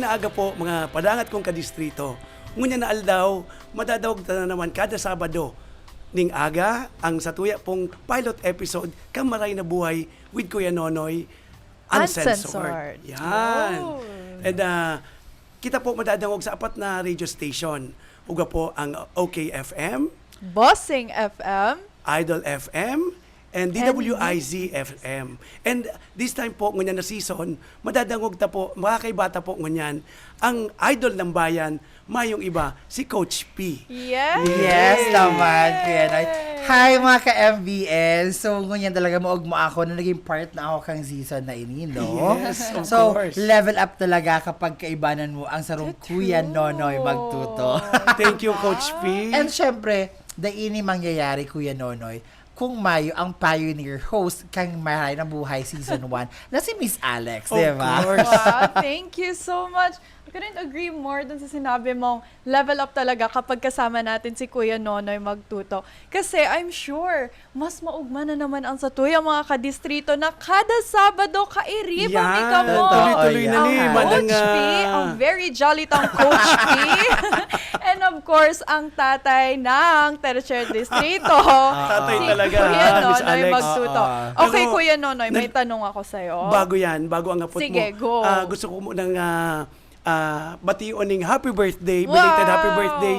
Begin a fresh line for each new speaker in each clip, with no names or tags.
aga po, mga padangat kong kadistrito. Ngunya na aldaw, madadawag na naman kada Sabado. Ning aga, ang satuya pong pilot episode, Kamaray na Buhay with Kuya Nonoy, Uncensored. Yan.
Oh.
And kita po madadawag sa apat na radio station. Uga po ang OKFM,
Bossing FM,
Idol FM, and DWIZ FM. And this time po, ngunyan na season, madadangog ta po, makakaibata po ngunyan, ang idol ng bayan, mayong iba, si Coach P.
yes!
Yes, naman, Kuya Noy. Hi mga ka-MBN. So, ngunyan talaga maugmo ako na naging part na ako kang season na ini, no?
Yes, of
so,
course.
level up talaga kapag kaibanan mo ang sarong Kuya Nonoy magtuto.
Thank you, Coach P.
And syempre, ini mangyayari, Kuya Nonoy, kung Mayo ang pioneer host kang Maray na Buhay Season 1 na si Miss Alex,
Of
di ba?
course.
Wow, thank you so much. I couldn't agree more dun sa sinabi mong level up talaga kapag kasama natin si Kuya Nonoy magtuto. Kasi I'm sure, mas maugma na naman ang satuya mga kadistrito na kada Sabado kairiba
Yan,
ka mo.
tuloy-tuloy na ni,
Ang
Madang,
Coach P, ang very jolly tang Coach P. And of course, ang tatay ng Tertiary Distrito.
Tatay
si
talaga,
Kuya
Miss
Nonoy
Alex.
magtuto. Okay,
Pero,
Kuya Nonoy, may tanong ako sa'yo.
Bago yan, bago ang apot
Sige,
mo.
go.
Gusto ko munang bation ng happy birthday,
Wow!
belated happy birthday,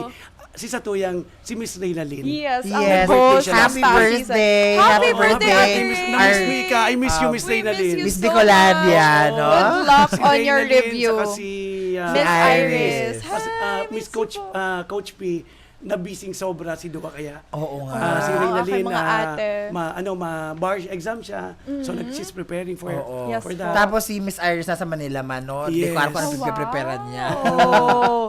si Satuyang, si Miss Reyna Lynn.
Yes,
Yes.
ang host
Happy
ng
Happy
Star
birthday.
Season. Happy
Happy
birthday,
birthday.
Ate
Miss,
Ray.
na-miss me ka. I miss you, Miss
We
Reyna
miss
Lynn.
you
Miss
so
Bicolandia,
much.
no?
Good luck
Si
on
Reyna
your
Lynn,
review.
saka si
Miss Iris.
Iris.
Hi,
Miss
miss
Coach
you po.
Coach P, nabising sobra si Dua kaya.
Oo nga.
Si Reyna
aking
Lynn,
mga ate.
bar exam siya. So, she's preparing for,
Oo.
Yes
for
po.
that.
Tapos si Miss Iris nasa Manila man, no? Hindi
Yes.
ko alam kung ano
Oh,
pinagpreparan niya.
Oh.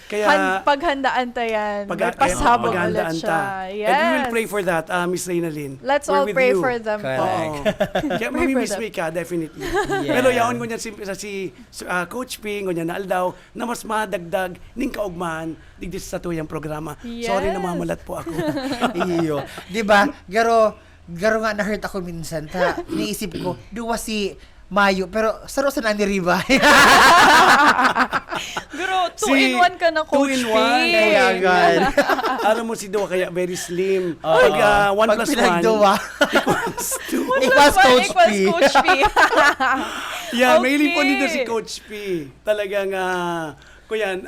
Kaya,
Paghandaan ta yan. May pasabog ulit siya. Yes.
And we will pray for that, Miss Reyna Lynn.
Let's
We're
all
with
pray
you.
for them.
Correct.
Oo. Kaya
Pray for
mamimiss
them.
me ka, definitely.
Yes.
Pero yaon ko niyan si Coach P, ngunyan na aldaw, na mas madagdag ning kaugmahan digdi sa tuyang programa.
Yes.
Sorry na mamalat po ako.
Iyo. 'Di ba? Garo nga na-hurt ako minsan ta. Niisip ko, duwa si Mayo, pero sarosan ang niriba.
Guro, 2-in-1 ka na, Coach P.
2-in-1.
Kaya agad.
Alam mo si Dua kaya very slim.
Oo.
Pag 1
Pag
plus 1
pinagduwa.
equals 2.
Equals Coach P.
Coach P.
Yan,
Okay.
mahilig po dito si Coach P. Talagang, kuyan,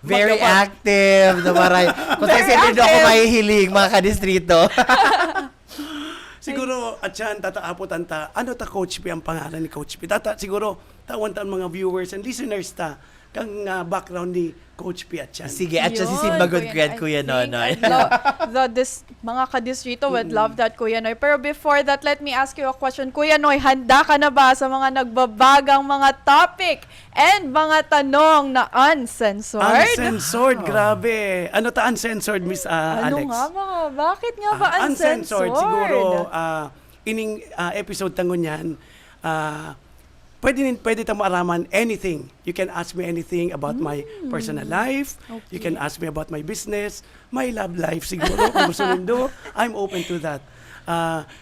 Very
magkapa-
active, Maray. Kung
Very
sa'yo din ako
active.
mahihiling, mga kadistrito.
Siguro, at yan, tataapotan ta, ano ta Coach P ang pangalan ni Coach P? Siguro, tawan ta ang mga viewers and listeners ta, kang background ni Coach P at yan.
Sige, at siya si
Yun,
Simbagod ko yan,
I
Kuya
think
Nonoy.
mga kadistrito would love that, Kuya Noy. Pero before that, let me ask you a question. Kuya Noy, handa ka na ba sa mga nagbabagang mga topic and mga tanong na uncensored?
Uncensored, grabe. Ano ta uncensored, Miss
Ano
Alex?
nga ba? Bakit nga ba uncensored?
Siguro, ining episode tangon yan, pwede ta maaraman anything. You can ask me anything about my personal life. You can ask me about my business, my love life siguro. Kung gusto nindo, I'm open to that.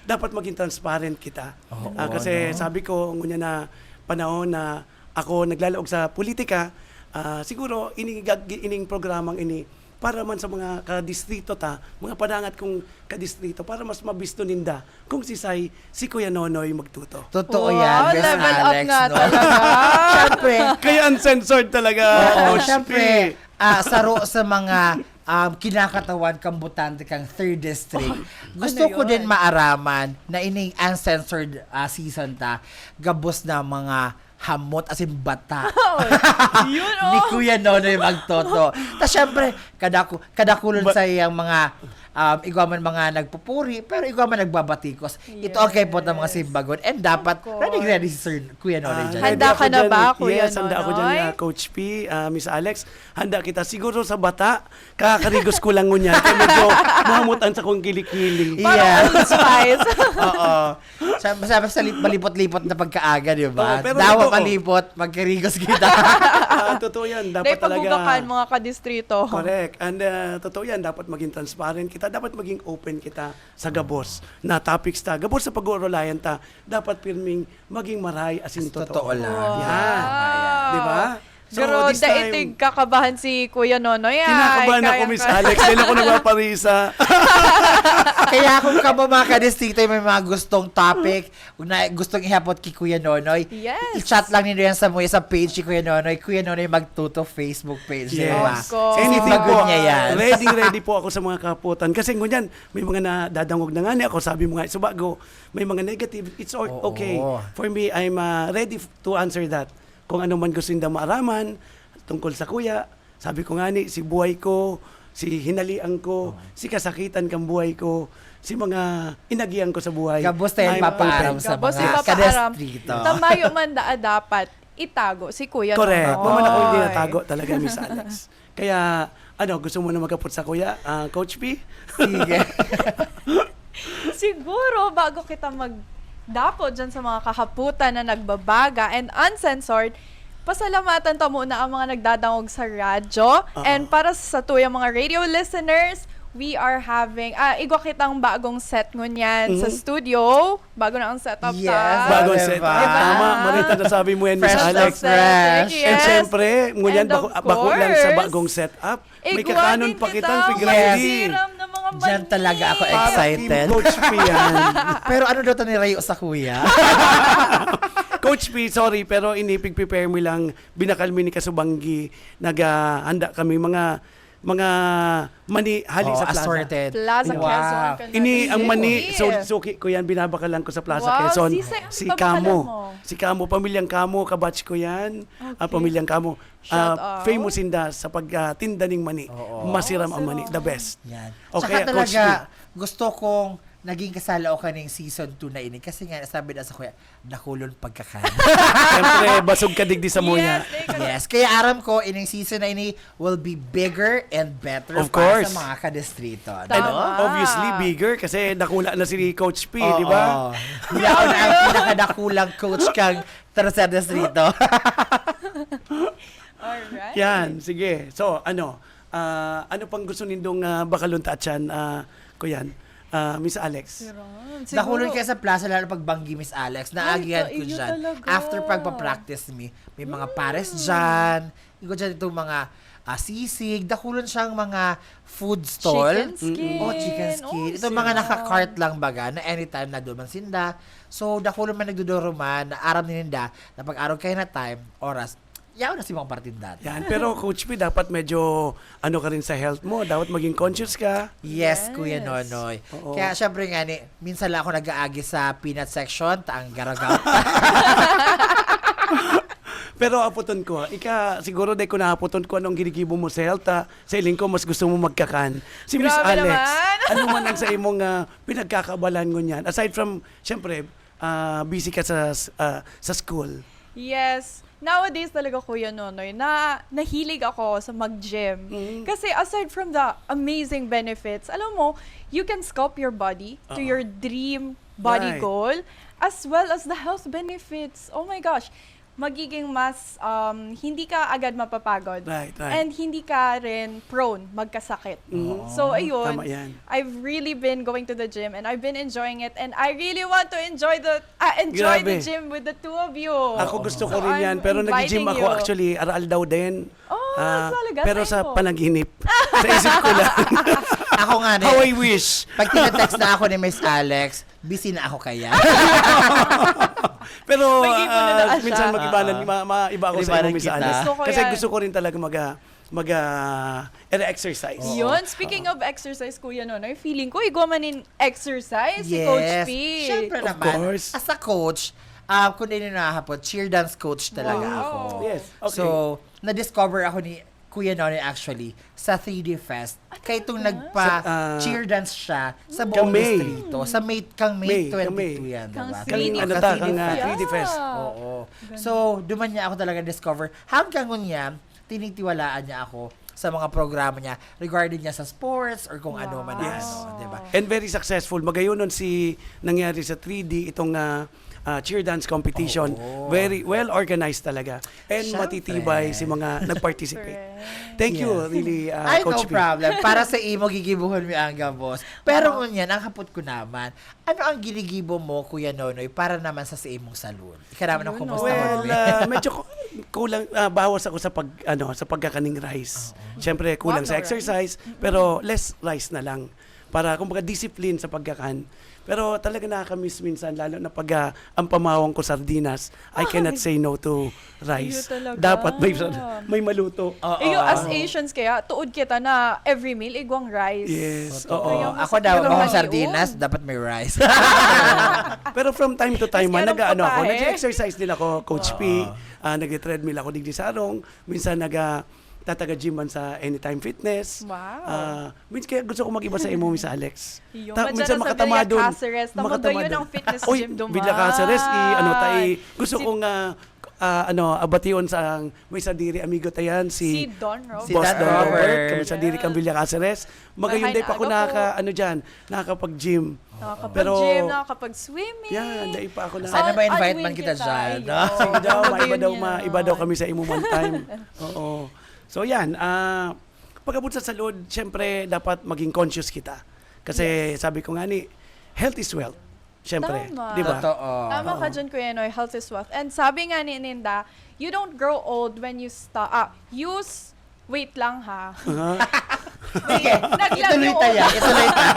Dapat maging transparent kita.
Oo,
Kasi
no?
sabi ko, ngunya na panahon na ako naglalaog sa politika, siguro ining programang ini para man sa mga kadistrito ta, mga padangat kong kadistrito, para mas mabisto ninda kung si Kuya Nonoy magtuto.
Totoo
Wow,
yan, Miss
level up
Alex,
nga
no?
talaga.
Siyempre,
Kaya uncensored talaga.
oo,
Coach
siyempre,
P.
saro sa mga kinakatawan kang butante kang 3rd district. Gusto
Ano
ko
yun?
din maaraman na ining uncensored season ta, gabos na mga hamot as in bata.
Yun,
Ni
oh.
Kuya Nonoy magtoto. Tapos syempre, kadakulon sa iyang mga igwaman mga nagpupuri, pero igwaman nagbabatikos. Ito okay po ng mga simbagon. And dapat,
course.
ready si Sir Kuya Nonoy dyan.
Handa
Ready
ka
ako
na
dyan.
ba, Kuya
Yes, handa ako dyan,
Nonoy?
Coach P, Miss Alex. Handa kita. Siguro sa bata, kakarigos ko lang ngunyan. Kaya medyo mahamutan sa kong kilikili.
Parang
Yeah.
Old Spice.
Oo. Sabi sa malipot-lipot na pagkaaga, di ba?
Oo, pero
Dawa
totoo.
malipot, magkarigos kita.
Totoo yan.
Dahil
Dapat talaga.
pagugakan mga kadistrito.
Correct. And totoo yan, dapat maging transparent kita, dapat maging open kita sa gabos na topics ta. Gabos sa pag-uurulayan ta, dapat pirming maging maray as in totoo.
Totoo lang.
Yan.
Wow.
Di ba? So,
Pero
this time,
daitig kakabahan si Kuya Nonoy. Ay,
kinakabahan ako,
kaya
Miss
ka-
Alex. Dahil ako nagpaparisa.
Kaya kung ka ba mga kadistrito may mga gustong topic, na gustong ihapot kay Kuya Nonoy,
Yes.
i-chat lang ninyo yan sa page ni Kuya Nonoy. Kuya Nonoy Magtuto Facebook page.
Yes.
Diba?
Of course.
Anything
Bago
po.
niya yan.
Ready po ako sa mga kaputan. Kasi ngunyan, may mga nadadangog na nga niya ako. Sabi mo nga, so bago, may mga negative. It's
Oo.
okay. For me, I'm ready to answer that. Kung ano man gusto nila maaraman tungkol sa kuya. Sabi ko nga ni, si buhay ko, si hinalian ko, si kasakitan kang buhay ko, si mga inagian ko sa buhay.
Gabos tayo
I'm
papaaram
open.
sa
Gabos
mga
ipapaaram.
kadistrito.
Tamayo man dapat itago si Kuya
Correct.
Nonoy.
Maman ako hindi natago talaga, Miss Alex. Kaya, gusto mo na magkapot sa kuya, Coach P?
Sige.
Siguro, bago kita magdapo dyan sa mga kahaputan na nagbabaga and uncensored, pasalamatan to muna ang mga nagdadangog sa radyo. And para sa tuyang mga radio listeners, we are having, igwa kitang bagong set ngunyan sa studio. Bago na ang setup
Yes.
Bagong
Diba?
set. Tama, Marita, nasabi mo yan, Miss
Fresh na
Alex.
fresh.
Yes.
And syempre, ngunyan,
And of
bako lang sa
course,
bagong setup. May
Igwa
kakanon
din
pa
kita,
kitang
Yes.
pigrandi.
masiram ng mga
Diyan
mani.
talaga ako
Para
excited.
Team Coach P yan.
Pero ano daw ito ni Rayo sa kuya?
Coach P, sorry, pero inipig-prepare mo lang, binakalmi ni Kasubanggi, naghahanda kami, mga mani hali sa plaza.
assorted.
Plaza
Wow.
Quezon. ka na
Ini
din.
ang mani,
Sige.
suki ko yan, binabakalan ko sa Plaza
Wow,
Quezon.
sisay ang
Si
babakalan
Kamo.
mo.
Si Kamo, pamilyang Kamo, kabatch ko yan.
Okay.
Pamilyang Kamo.
Shout out.
Famous inda sa pagtinda ng mani.
Oo.
Masiram ang mani, the best.
Yan.
Okay,
Tsaka
Coach
talaga, gusto kong naging kasala o kaning season 2 na ini. Kasi nga, sabi na sa kuya, nakulon pagkakain.
Siyempre, basog ka digdi sa muya.
Yes, kaya aram ko, ining season na ini will be bigger and better
Of
para
course.
sa mga kadistrito.
Tama.
And
Ano?
obviously, bigger kasi nakula na si Coach P,
Oo.
di ba?
Yaw na ang pinakadakulang coach kang sa distrito.
Alright.
Yan, sige. So, ano pang gusto nindong bakaluntatsan, Kuyan? Miss Alex?
Nakulon kaya sa plaza lalo pag banggi Miss Alex. Naagihan ko
iyo
dyan.
talaga.
After pagpa-practice me, may mga pares dyan. Iko dyan itong mga sisig. Dakulon siyang mga food stall.
Chicken skin.
Oh, chicken skin.
Oh,
Ito mga
sarap.
naka-cart lang baga na anytime na doon man sinda. So, dakulon man nagduduro man, na aram nininda, na pag-araw kayo na time, oras, yaw na si mga partindat.
Yan, pero Coach P, dapat medyo ka rin sa health mo. Dapat maging conscious ka.
Yes,
Yes.
Kuya Nonoy.
Oo.
Kaya syempre nga ni, minsan lang ako nag-aagi sa peanut section, taang garagaw.
Pero aputon ko, siguro dahil ko naaputon ko anong ginigibo mo sa health, sa iling ko, mas gusto mo magkakan. Si Miss
Grabe
Alex,
naman.
ano man ang sa imong pinagkakabalan mo niyan? Aside from, syempre, busy ka sa school.
Yes. Nowadays talaga, Kuya Nonoy, na nahilig ako sa mag-gym. Kasi aside from the amazing benefits, alam mo, you can sculpt your body to your dream body
Right.
goal as well as the health benefits. Oh my gosh. Magiging mas, hindi ka agad mapapagod.
Right.
And hindi ka rin prone magkasakit. So, ayun.
Tama yan.
I've really been going to the gym and I've been enjoying it and I really want to enjoy the
Grabe.
gym with the two of you.
Ako gusto ko
So,
rin yan,
I'm
pero nag-gym
inviting
ako
you.
actually, aral daw din.
Oh, talaga?
Pero
Saan
sa
mo?
panaginip. Sa isip ko lang.
Ako nga ni,
How I wish.
pag tinatext na ako ni Miss Alex, busy na ako kaya.
Pero
May gibo na siya.
minsan mag-ibanan, maiba ako sa
Ibanan
iyo, Miss
kita.
Alex.
Gusto ko
Kasi
yan.
gusto ko rin talaga exercise.
Yun, speaking of exercise, Kuya Nonoy, feeling ko, iguamanin exercise si Coach P.
Syempre
Of
naman,
course.
as a coach, kung hindi nahapot, cheer dance coach talaga
Wow.
ako.
Yes, okay.
So, na-discover ako ni Kuya Nonoy actually sa 3D Fest. Kaya itong nagpa-cheer dance siya sa buong
May.
distrito. Sa May 22 yan,
Kang
diba?
3D
Ano
Fest.
ta, kang 3D
Yeah.
Fest.
Oo. So, duman niya ako talaga discover. Hanggang ngunyan, tinitiwalaan niya ako sa mga programa niya regarding niya sa sports or kung ano man
Wow.
Yes.
ano, diba?
And very successful. Magayonon nangyari sa 3D itong cheer dance competition.
Oo.
Very well organized talaga. And
Syempre.
matitibay si mga nag-participate. Thank you,
Yes.
really,
Ay, no
Coach P.
problem. Para sa imo, gigibuhon mi ang boss. Pero ngunyan, ang hapot ko naman, ano ang ginigibo mo, Kuya Nonoy, para naman sa imong salon? Ika naman ang
Yun,
kumusta
oh.
mo
Well,
rin?
medyo kulang bawas ako sa sa pagkakaning rice. Siyempre kulang
Wag
sa
no
exercise, pero less rice na lang para kumbaga discipline sa pagkakan. Pero talaga nakaka-miss minsan lalo na pag ang pamawang ko sardinas, I cannot say no to rice.
Iyo talaga.
Dapat may maluto.
Oo.
Iyo, as Asians kaya, tuod kita na every meal, igwang rice.
Yes.
Oo.
Oo.
Ako daw,
Pero
mga
mali
sardinas,
yun.
dapat may rice.
Pero from time to time,
Mas
nag-ano ako,
putahe.
nag-exercise din ako, Coach P, nag-treadmill ako digdi sa arong, minsan tataga-gym man sa Anytime Fitness.
Wow.
Minsan kaya gusto ko mag-iba sa imo, Miss Alex.
Iyo,
Minsan
madyan na sa
makatama
Villa
doon.
Caceres, tamaga yun ang fitness
Oy,
gym duman.
Villa Caceres, gusto kong abation sa may sadiri amigo tayan,
Si
si
Don Robert.
Si
Boss
Dan
Don
Robert.
Robert, kami sa diri kang Villa Caceres. Magayon
Ay,
day pa ako nakakapag-gym.
Nakakapag-gym, nakakapag-swimming.
Yan, dahil pa ako na.
Sana
Oh,
ma-invite
admin
man kita
kita,
dyan,
iyo.
no?
Sige daw,
Magayon
iba daw
yan.
kami sa imo one time. Oo. So yan, pagkabot sa salud, syempre dapat maging conscious kita. Kasi sabi ko nga ni, health is wealth. Syempre,
Tama.
di ba?
Totoo.
Tama ka dyan, Kuya Noy, health is wealth. And sabi nga ni Ninda, you don't grow old when you stop, wait lang ha.
Sige, ituloy
yung
tayo. Ituloy tayo.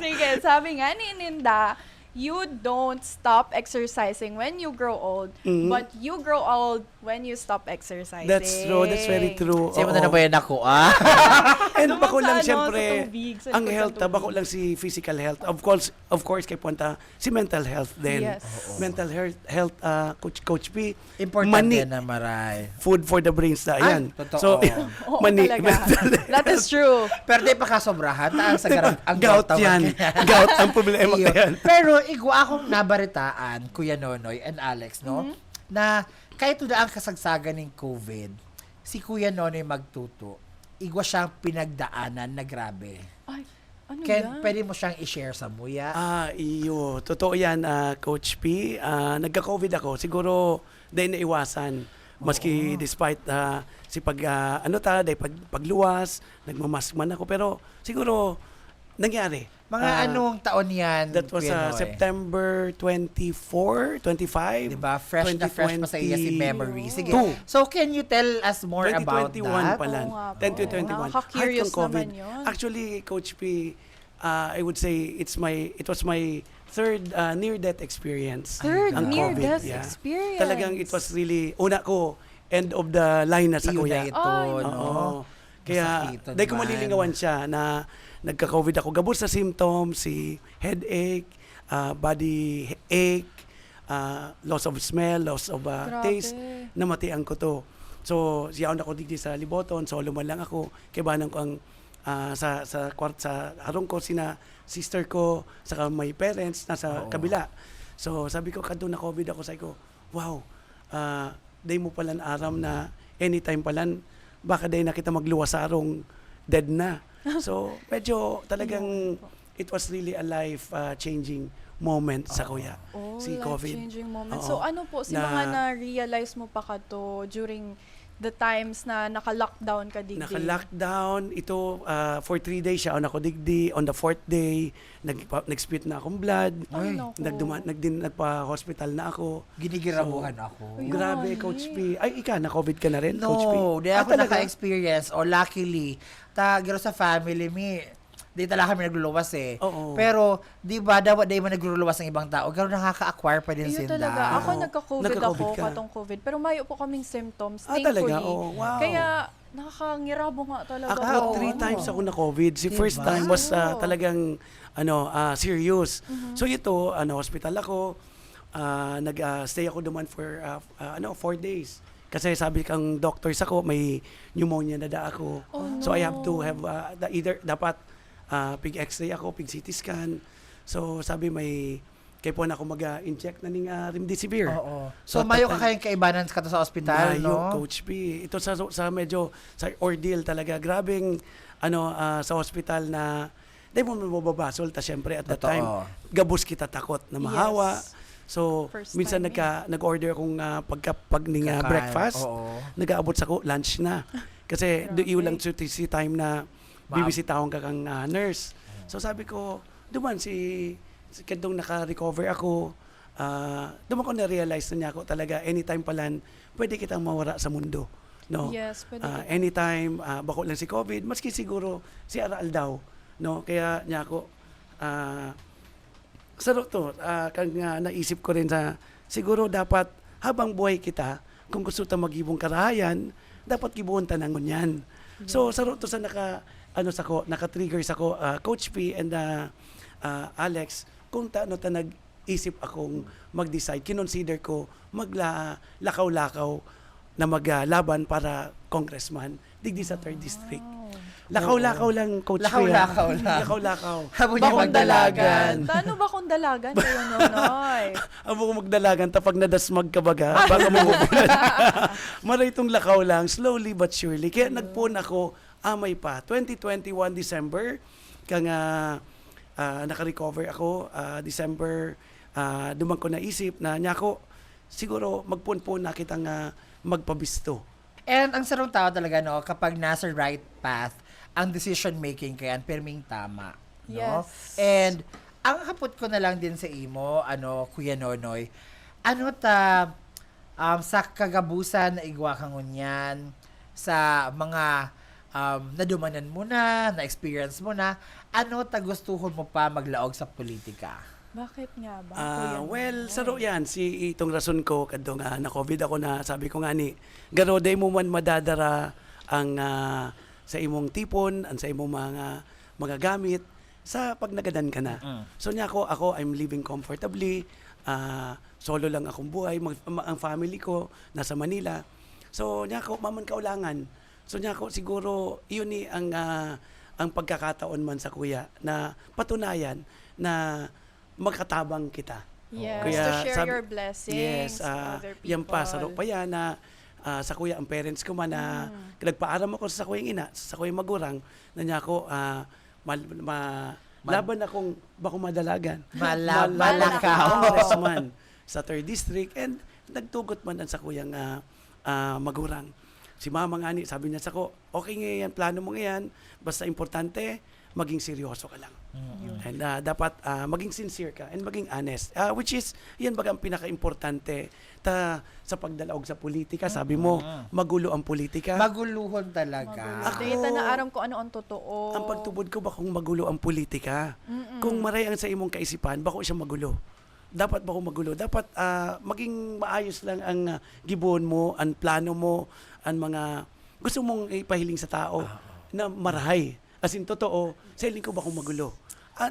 Sige, sabi nga ni Ninda, you don't stop exercising when you grow old, but you grow old when you stop exercising.
That's true, that's very true.
Sige mo
Oo.
na ba yan ako,
And
Naman
bako
sa
lang
ano,
syempre,
sa tubig, sa
ang
likod ng
health,
tubig.
bako lang si physical health. Of course, kay punta, si mental health din.
Yes.
Mental health, Coach P.
Important
Mani,
yan na maray.
food for the brains na yan.
totoo.
So,
Oo,
mani,
talaga.
mental
That is true.
Pero di pa kasobrahan, taang sa garang, ang
gout
tawag
yan.
kaya.
Gout ang problema
Iyo.
yan.
Pero igwa akong nabaritaan, Kuya Nonoy and Alex, no? Na kahit na ang kasagsagan ng COVID, si Kuya Nonoy Magtuto, igwa siyang pinagdaanan na grabe.
Ay, ano yan?
Pwede mo siyang i-share sa muya?
Iyo. Totoo yan, Coach P. Nagka-COVID ako. Siguro, dahil naiwasan. Maski despite dahil pagluwas, nagmamask man ako. Pero siguro, nangyari.
Mga anong taon yan,
That was
Kuya Noy?
September 24, 25.
Diba? Fresh na fresh pa sa iya si memory. Sige.
2022.
So, can you tell us more about
2021
that?
pa lang.
Oo nga po.
2021.
Nakaka-curious
Heart ng COVID.
naman yun.
Actually, Coach P, I would say it was my third near-death experience.
Third
ang
near-death
COVID, yeah.
experience.
Talagang it was really, una ko, end of the line na sa
Iyon
kuya.
na ito,
Ay,
no?
Oo. Kaya,
Masakitan
dahil ko
man.
malilingawan siya na nagka-COVID ako. Gabos sa symptoms, si headache, body ache, loss of smell, loss of
Grabe.
taste, namatian ko to. So, siyaon ako digdi sa Liboton, solo man lang ako. Kibanan ko ang sa harong ko, sister ko, saka my parents, nasa kabila. So, sabi ko, kadto na COVID ako, sabi ko, wow, day mo palan aram na anytime palan, baka day na kita magluwas sa arong dead na. So, medyo talagang it was really a life-changing moment sa kuya.
Oh,
si COVID.
life-changing moment.
Oo.
So ano po, si mga na-realize mo pa ka to during the times na naka-lockdown ka digdi?
Naka-lockdown, ito for 3 days siya ako digdi. On the 4th day, nag-spit na akong blood.
Ay, naku.
Nagpa-hospital na ako.
Ginigirabuhan ako.
Ay,
Grabe,
Ay.
Coach P. Ay, na-COVID ka na rin, Coach P?
No, di ako
talaga?
naka-experience. O luckily, giro sa family mi, di talaga kami nagluluwas eh.
Oo.
Pero, di ba, dapat di man nagluluwas ng ibang tao, garo nakaka-acquire pa din
Ayun
sinda.
talaga. Ako
Oo.
nagka-COVID
Nagka-COVID
ako,
ka.
katong COVID. Pero mayo po kaming symptoms,
Talaga?
thankfully.
Oh, wow.
Kaya, nakakangirabo nga talaga.
Ako,
Oo.
3 times ako na COVID. Si
Diba?
first time was
Oo.
talagang serious. So ito, hospital ako. Nag-stay ako duman for 4 days. Kasi sabi kang doctors ako, may pneumonia na da ako.
Oh,
So I have
no.
to have either dapat pig x-ray ako, pig CT scan. So sabi may kay po na ako mag-inject na ning remdesivir.
Oo. So,
So,
mayo ka
tatay-
kayong kaibanan ka to sa ospital,
Layo,
no?
Coach P. Ito sa medyo sa ordeal talaga. Grabing sa hospital na di mo mababasol ta syempre at that
Totoo.
time gabos kita takot na mahawa.
Yes.
So
First
minsan
time
nag-order akong pag ning
Kakain.
breakfast.
Oo.
Nag-aabot sa ko lunch na. Kasi do
Grabe.
lang si time na bibisitahon ka kang nurse. So sabi ko, duman si kadtong naka-recover ako, doon ko na-realize na niya ako talaga, anytime palan, pwede kitang mawara sa mundo. No?
Yes, pwede.
Anytime, bako lang si COVID, maski siguro si Aral daw. No? Kaya niya ako, sarap to, kang naisip ko rin sa, siguro dapat habang buhay kita, kung gusto ta magibong karahayan, dapat gibuon tanangon yan. So, sarap to sa naka-trigger sa ko, Coach P and Alex, kung taano ta nag-isip akong mag-decide, kinonsider ko maglakaw-lakaw na maglaban para congressman digdi sa 3rd district. Lakaw-lakaw lang, Coach P.
Lakaw-lakaw lang.
Lakaw-lakaw.
Habang niya
Bakong
magdalagan.
dalagan. Tano bakong dalagan kayo, Nonoy?
Amo ko magdalagan tapag nadasmag ka baga baka magugulan. Maray itong lakaw lang, slowly but surely. Kaya nagpon ako, amay pa. 2021 December, kang naka-recover ako. December, dumang ko naisip na niya ako, siguro magpon-pon na kitang magpabisto.
And ang sarong tao talaga, no, kapag nasa right path, ang decision making kayan, perming tama. No?
Yes.
And ang hapot ko na lang din sa imo, Kuya Nonoy, sa kagabusan na igwa kang unyan, sa mga nadumanan mo na-experience mo na, gustuhon mo pa maglaog sa politika?
Bakit nga ba? Kuya
Well,
Nonoy?
saro yan. Si itong rason ko, kadto nga na-COVID ako na, sabi ko nga ni, garo, day mo man madadara ang sa imong tipon, ang sa imong mga gamit, sa pag nagadan ka na. So niya ako, I'm living comfortably, solo lang akong buhay, ang family ko, nasa Manila. So niya ako, maman kaulangan. So niya ako, siguro, yun ni ang pagkakataon man sa kuya, na patunayan na magkatabang kita.
Yes,
Kaya
to share
sabi-
your blessings
Yes,
to other people.
yan pa, saro pa yan na sa kuya, ang parents ko man na nagpaaram ako sa kuyang ina, sa kuyang magurang, na niya ako, laban akong bako madalagan.
Malakaw.
Congressman sa 3rd District and nagtugot man ang sa kuyang magurang. Si mama nga ni, sabi niya sa ko, okay nga yan, plano mo nga yan, basta importante, maging seryoso ka lang. And dapat maging sincere ka and maging honest. Which is, yan baga ang pinaka-importante sa pagdalaog sa politika. Sabi mo, magulo ang politika.
Maguluhon talaga.
Ako-
Data na aram ko ano ang totoo.
Ang pagtubod ko ba kung magulo ang politika? Kung maray ang sa imong kaisipan, bako siya magulo. Dapat bako magulo. Dapat maging maayos lang ang gibuon mo, ang plano mo, ang mga gusto mong ipahiling sa tao na marahay. As in, totoo, sailing ko ba kung magulo?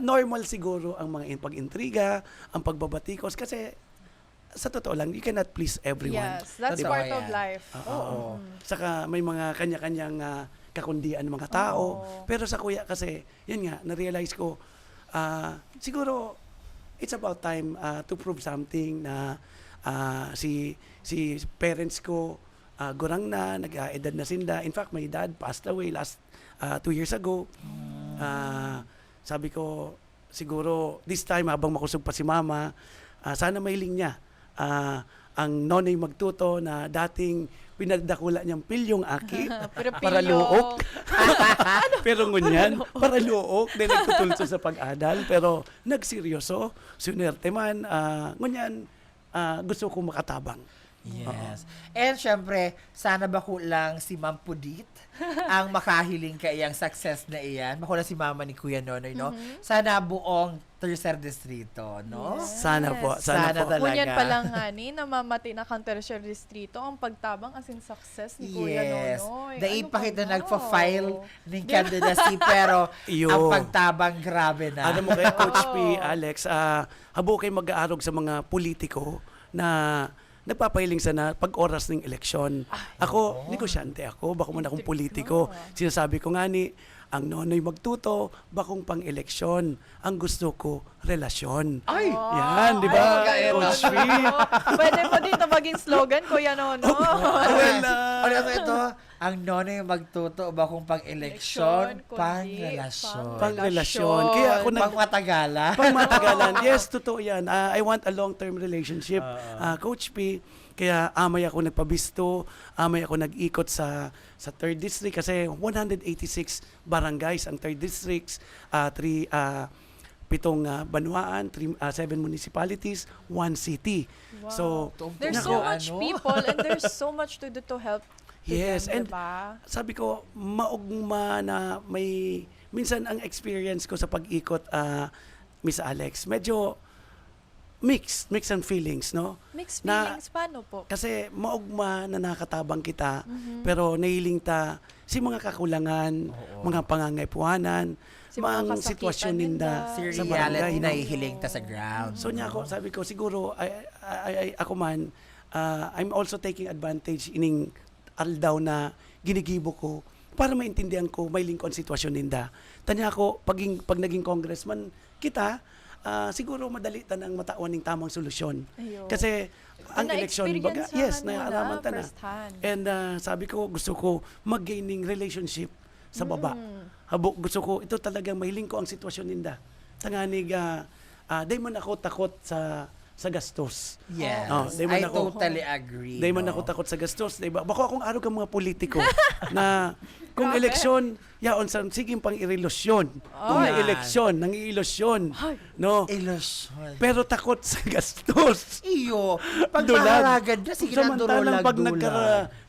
Normal siguro ang mga pag-intriga, ang pagbabatikos, kasi sa totoo lang, you cannot please everyone.
Yes, that's
Totoo
part of
yan.
life.
Oo.
Saka may mga kanya-kanyang kakundian ng mga tao.
Oo.
Pero sa kuya kasi, yan nga, na-realize ko, siguro, it's about time to prove something na si parents ko, gurang na, nag-edad na sinda. In fact, my dad passed away last 2 years ago. Sabi ko, siguro, this time, habang makusog pa si mama, sana mailing niya ang Nonoy Magtuto na dating pinagdakula niyang pilyong aki
Pero
para
pilyo.
luok. Pero ngunyan, para luok, din nagtutulso sa pag-adal. Pero nagseryoso, sunerte man, ngunyan, gusto ko makatabang.
Yes. And syempre, sana ba lang si Ma'am Pudit ang makahiling ka iyang success na iyan. Bako na si mama ni Kuya Nonoy, no? Sana buong tercer distrito, no?
Yes.
Sana po, sana
Sana
po.
talaga.
Ngunyan pa lang nga ni, namamati na kang tertiary distrito, ang pagtabang as in success ni Kuya
Yes.
Nonoy.
Dahil
Ano
pa
ka
kita
ba?
nagpa-file ng candidacy, pero
Iyo.
ang pagtabang grabe na.
Alam mo kay Coach P, Alex, habo kayo mag-aarog sa mga politiko na nagpapahiling sana pag oras ng eleksyon. Ako, negosyante ako, bako man akong politiko. Sinasabi ko nga ni, ang Nonoy Magtuto, bakong pang-eleksyon. Ang gusto ko, relasyon.
Ay!
Yan, di ba?
Ay, magkaira.
Coach P.
Pwede mo dito maging slogan, Kuya Nonoy.
Well,
ano ito? Ang Nonoy Magtuto ba kung pang-eleksyon,
Eleksyon, kundi
pang-relasyon.
Pang-relasyon. Kaya ako
Pang-matagalan.
Pang-matagalan. Yes, totoo yan. I want a long-term relationship. Coach P, kaya amay ako nagpabisto, amay ako nag-ikot sa 3rd District kasi 186 barangays ang 3rd Districts, 7 banwaan, 7 municipalities, 1 city.
Wow.
So,
There's
Nako,
so much
ano?
people and there's so much to do to help to
yes,
them,
and
diba?
sabi ko, maugma na minsan ang experience ko sa pag-ikot, Miss Alex, medyo mixed and feelings, no?
Mixed
na-
feelings, paano po?
Kasi maugma na nakatabang kita,
Mhm.
pero nahiling ta si mga kakulangan,
Oo.
mga pangangaipuanan,
Si mga
mga
kasakitan
sitwasyon ninda
Si
sa
reality
barangay.
na
No?
ihiling ta sa ground.
So niya ako, sabi ko, siguro, ako man, I'm also taking advantage ining aldaw na ginigibo ko para maintindihan ko may lingkon sitwasyon ninda. Tanya ako, pag naging congressman kita, siguro madali tanang matawan ng tamang solusyon.
Ayun.
Kasi ang eleksyon, baga, yes, naaraman ta na.
firsthand.
And sabi ko, gusto ko mag-gaining relationship sa baba. Gusto ko, ito talagang mahiling ko ang sitwasyon ninda. Tanganig, di man ako takot sa gastos.
Yes.
Di man
I
ako-
totally agree.
Di man
no?
ako takot sa gastos. Diba? Bako akong araw kang mga politiko na kung
Grabe.
eleksyon, yaon sa siging pang irelusyon. Kung may
Ay.
eleksyon, nang iilusyon.
Ay.
No?
Ilusyon.
Pero takot sa gastos.
Iyo, pag
Dulag.
maharagad na, sige na
Samantalang pag
dulag.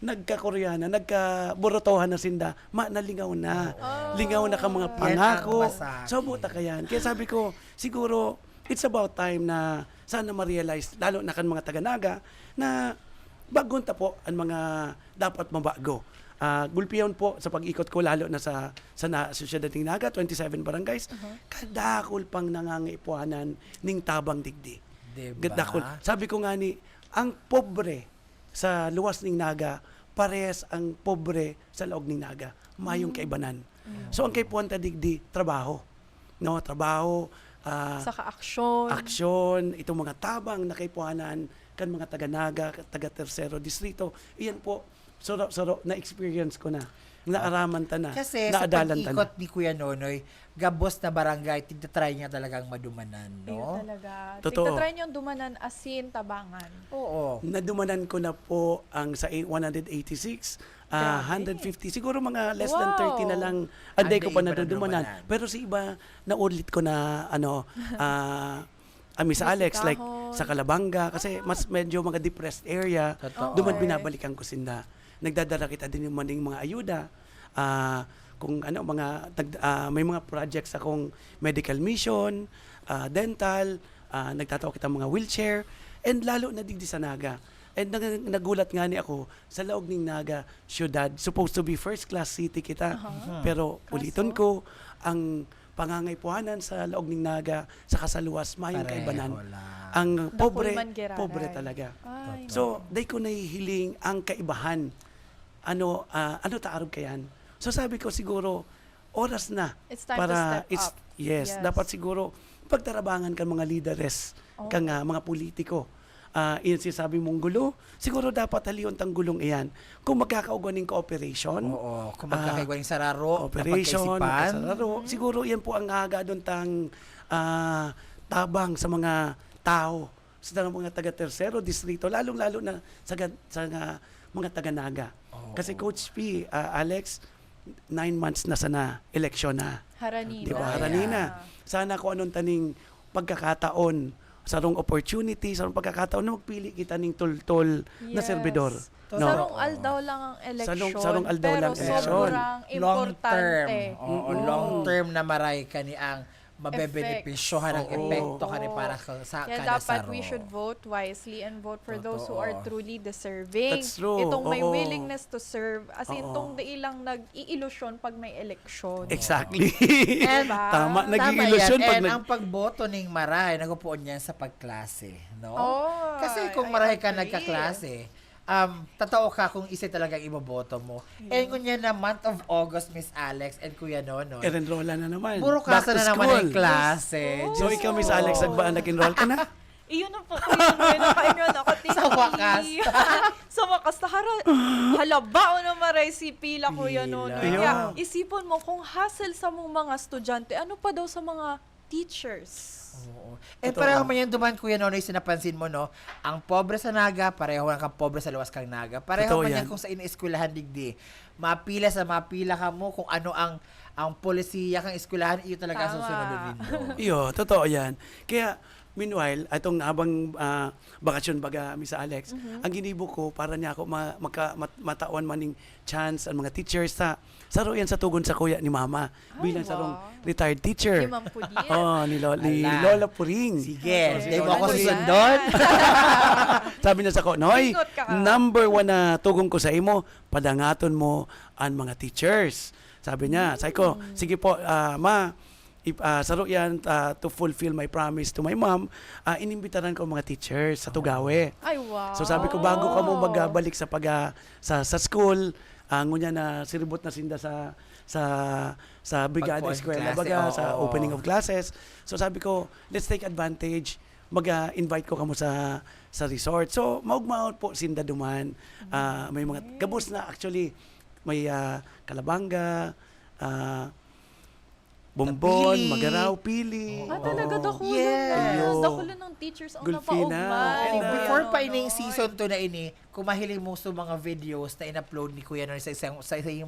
nagka-Koreana, nagka-burotohan na sinda, nalingaw na. Lingaw na ka mga pangako.
ang masakit.
So, buta ka yan. Kaya sabi ko, siguro, it's about time na sana ma-realize, lalo na kan mga taga-naga, na bagon ta po ang mga dapat mabago. Gulpiyon po sa pag-ikot ko, lalo na sa Sosyedad ng Naga, 27 barangays, kadakol pang nangangaipuanan ning tabang digdi.
Diba?
Gadakol. Sabi ko nga ni, ang pobre sa luwas ng Naga, parehas ang pobre sa laog ng Naga. Mayong kaibanan. So ang kay Puanta Digdi, trabaho. No, trabaho,
Saka aksyon.
aksyon, itong mga tabang na kaipuanan kan mga taga-Naga, taga-Tercero Distrito. Iyan po, soro na experience ko na. Naaraman ta na.
Kasi sa
naadalan ta na.
pag-ikot ni Kuya Nonoy, gabos na barangay, tigtatry niya talagang madumanan,
Ayun
no?
talaga.
Totoo.
Tigtatry niyong dumanan asin, tabangan.
Oo.
Nadumanan ko na po ang sa 186,
Grabe.
150, siguro mga less than
Wow.
30 na lang. Anday ko pa
Anday pa
nadudumanan.
nadudumanan.
Pero si iba, naulit ko na, Miss Alex, like
Bisitahon.
sa Calabanga, kasi mas medyo mga depressed area,
Totoo.
duman
Okay.
binabalikan ko sinda. Nagdadala kita din yung maning mga ayuda. Kung ano, may mga projects akong medical mission, dental, nagtataw kita mga wheelchair, and lalo na digdi sa Naga. And nagulat nga ni ako, sa laog ng Naga, syudad, supposed to be first class city kita. Pero ulitin ko, ang pangangaipuhanan sa laog ng Naga, sa kasaluwas, mayong
Pareho
kaibanan.
lang.
Ang pobre,
man giraray.
pobre talaga.
Ay,
So, day ko nahihiling ang kaibahan. Ano taarog kayan? So sabi ko siguro, oras na
It's time to step up.
Yes,
Yes.
dapat siguro pagtarabangan kan mga leaderes, kang mga politiko. Iyan sinasabi mong gulo, siguro dapat haliyon tang gulong iyan. Kung magkakaugan ng cooperation,
Oo. Kung magkakaigwa yung sararo,
operation,
napagkaisipan.
kasararo. Siguro yan po ang haga doon tang tabang sa mga tao sa mga taga-Tercero Distrito, lalong-lalo na sa mga taga-Naga. Kasi Coach P, Alex, 9 months na sana eleksyon na.
Haranina.
Di ba?
Yeah.
Haranina. Sana kung anong taning pagkakataon, sarong opportunity, sarong pagkakataon na magpili kita ning tultol na
Yes.
serbidor.
No?
Sarong aldaw lang ang eleksyon.
Sarong aldaw lang
pero
eleksyon.
sobrang
Long term.
importante.
Oo, long term na maray ka ni ang mabebenepisyohan ang
Oo.
epekto ka ni para sa
Kaya
kada
dapat
saro.
we should vote wisely and vote for those who
Totoo.
are truly deserving.
That's true.
Itong may
Oo.
willingness to serve. As in,
Oo.
itong ilang nag-iilusyon pag may eleksyon.
Exactly.
And-
Tama,
Tama
nag-iilusyon
yan.
pag
And ang pagboto ning maray, nagupuon yan sa pagklase. No?
Oh,
Kasi kung
I
maray ka
agree.
nagkaklase, tatao ka kung isa talagang iboboto mo. And kunya na month of August, Miss Alex and Kuya Nonoy,
enrolla na naman.
puro
Back
klase
to
na naman
school.
ang klase.
So
Diyos
ikaw, Miss
ko.
Alex, nag-enroll ka na?
Iyon na po. Naka-enroll ako. Thank
Sa wakas.
you. Sa wakas. Halaba o na maray si Pila, Kuya
Pila.
Nonoy.
Ayun.
Kaya isipon mo, kung hassle sa mong mga estudyante, ano pa daw sa mga teachers?
Oo. And
Totoo.
pareho man yan duman, Kuya Nonoy, sinapansin mo, no? Ang pobre sa Naga, pareho lang kang pobre sa Luwas kang Naga. Pareho
Totoo
man yan
yan.
kung sa ina-eskwelahan digdi. Mapila ka mo kung ano ang polisiya kang eskwelahan, iyo talaga ang
Tama.
susunodin mo.
Iyo, totoo yan. Kaya, meanwhile, itong habang bakasyon baga, Miss Alex, ang ginibo ko para niya ako matawan maning chance ang mga teachers saro yan sa tugon sa kuya ni Mama bilang
wow.
sarong retired teacher.
Ni Ma'am Pudin.
Oh, ni
Ala.
Lola Puring.
Sige,
Si
hindi mo
Lola
ako
Puring.
susundon.
Sabi niya sa ko, Noy,
Ingot ka.
number 1 na tugong ko sa imo, padangaton mo ang mga teachers. Sabi niya, sabi ko, sige po, ma, saro yan to fulfill my promise to my mom, inimbitaran ko ang mga teachers sa Tugawe.
Ay, wow.
So sabi ko, bago ka mo magbalik sa sa school, ngunya na siribot na sinda sa brigada
Pag-on
eskwela,
klase,
baga
oo.
sa opening of classes. So sabi ko, let's take advantage, mag-invite ko kamo sa resort. So maugmaon po sinda duman. May mga gabos na actually, may Kalabanga, Bombon,
Pili.
Magaraw, Pili.
talaga dakulo
Yes.
na.
Oo.
Dakulo ng teachers ang
Gulfina.
napaugman.
And,
Before pa ining season 2 na ini, kung mahiling mo sa mga videos na in-upload ni Kuya Nonoy sa isang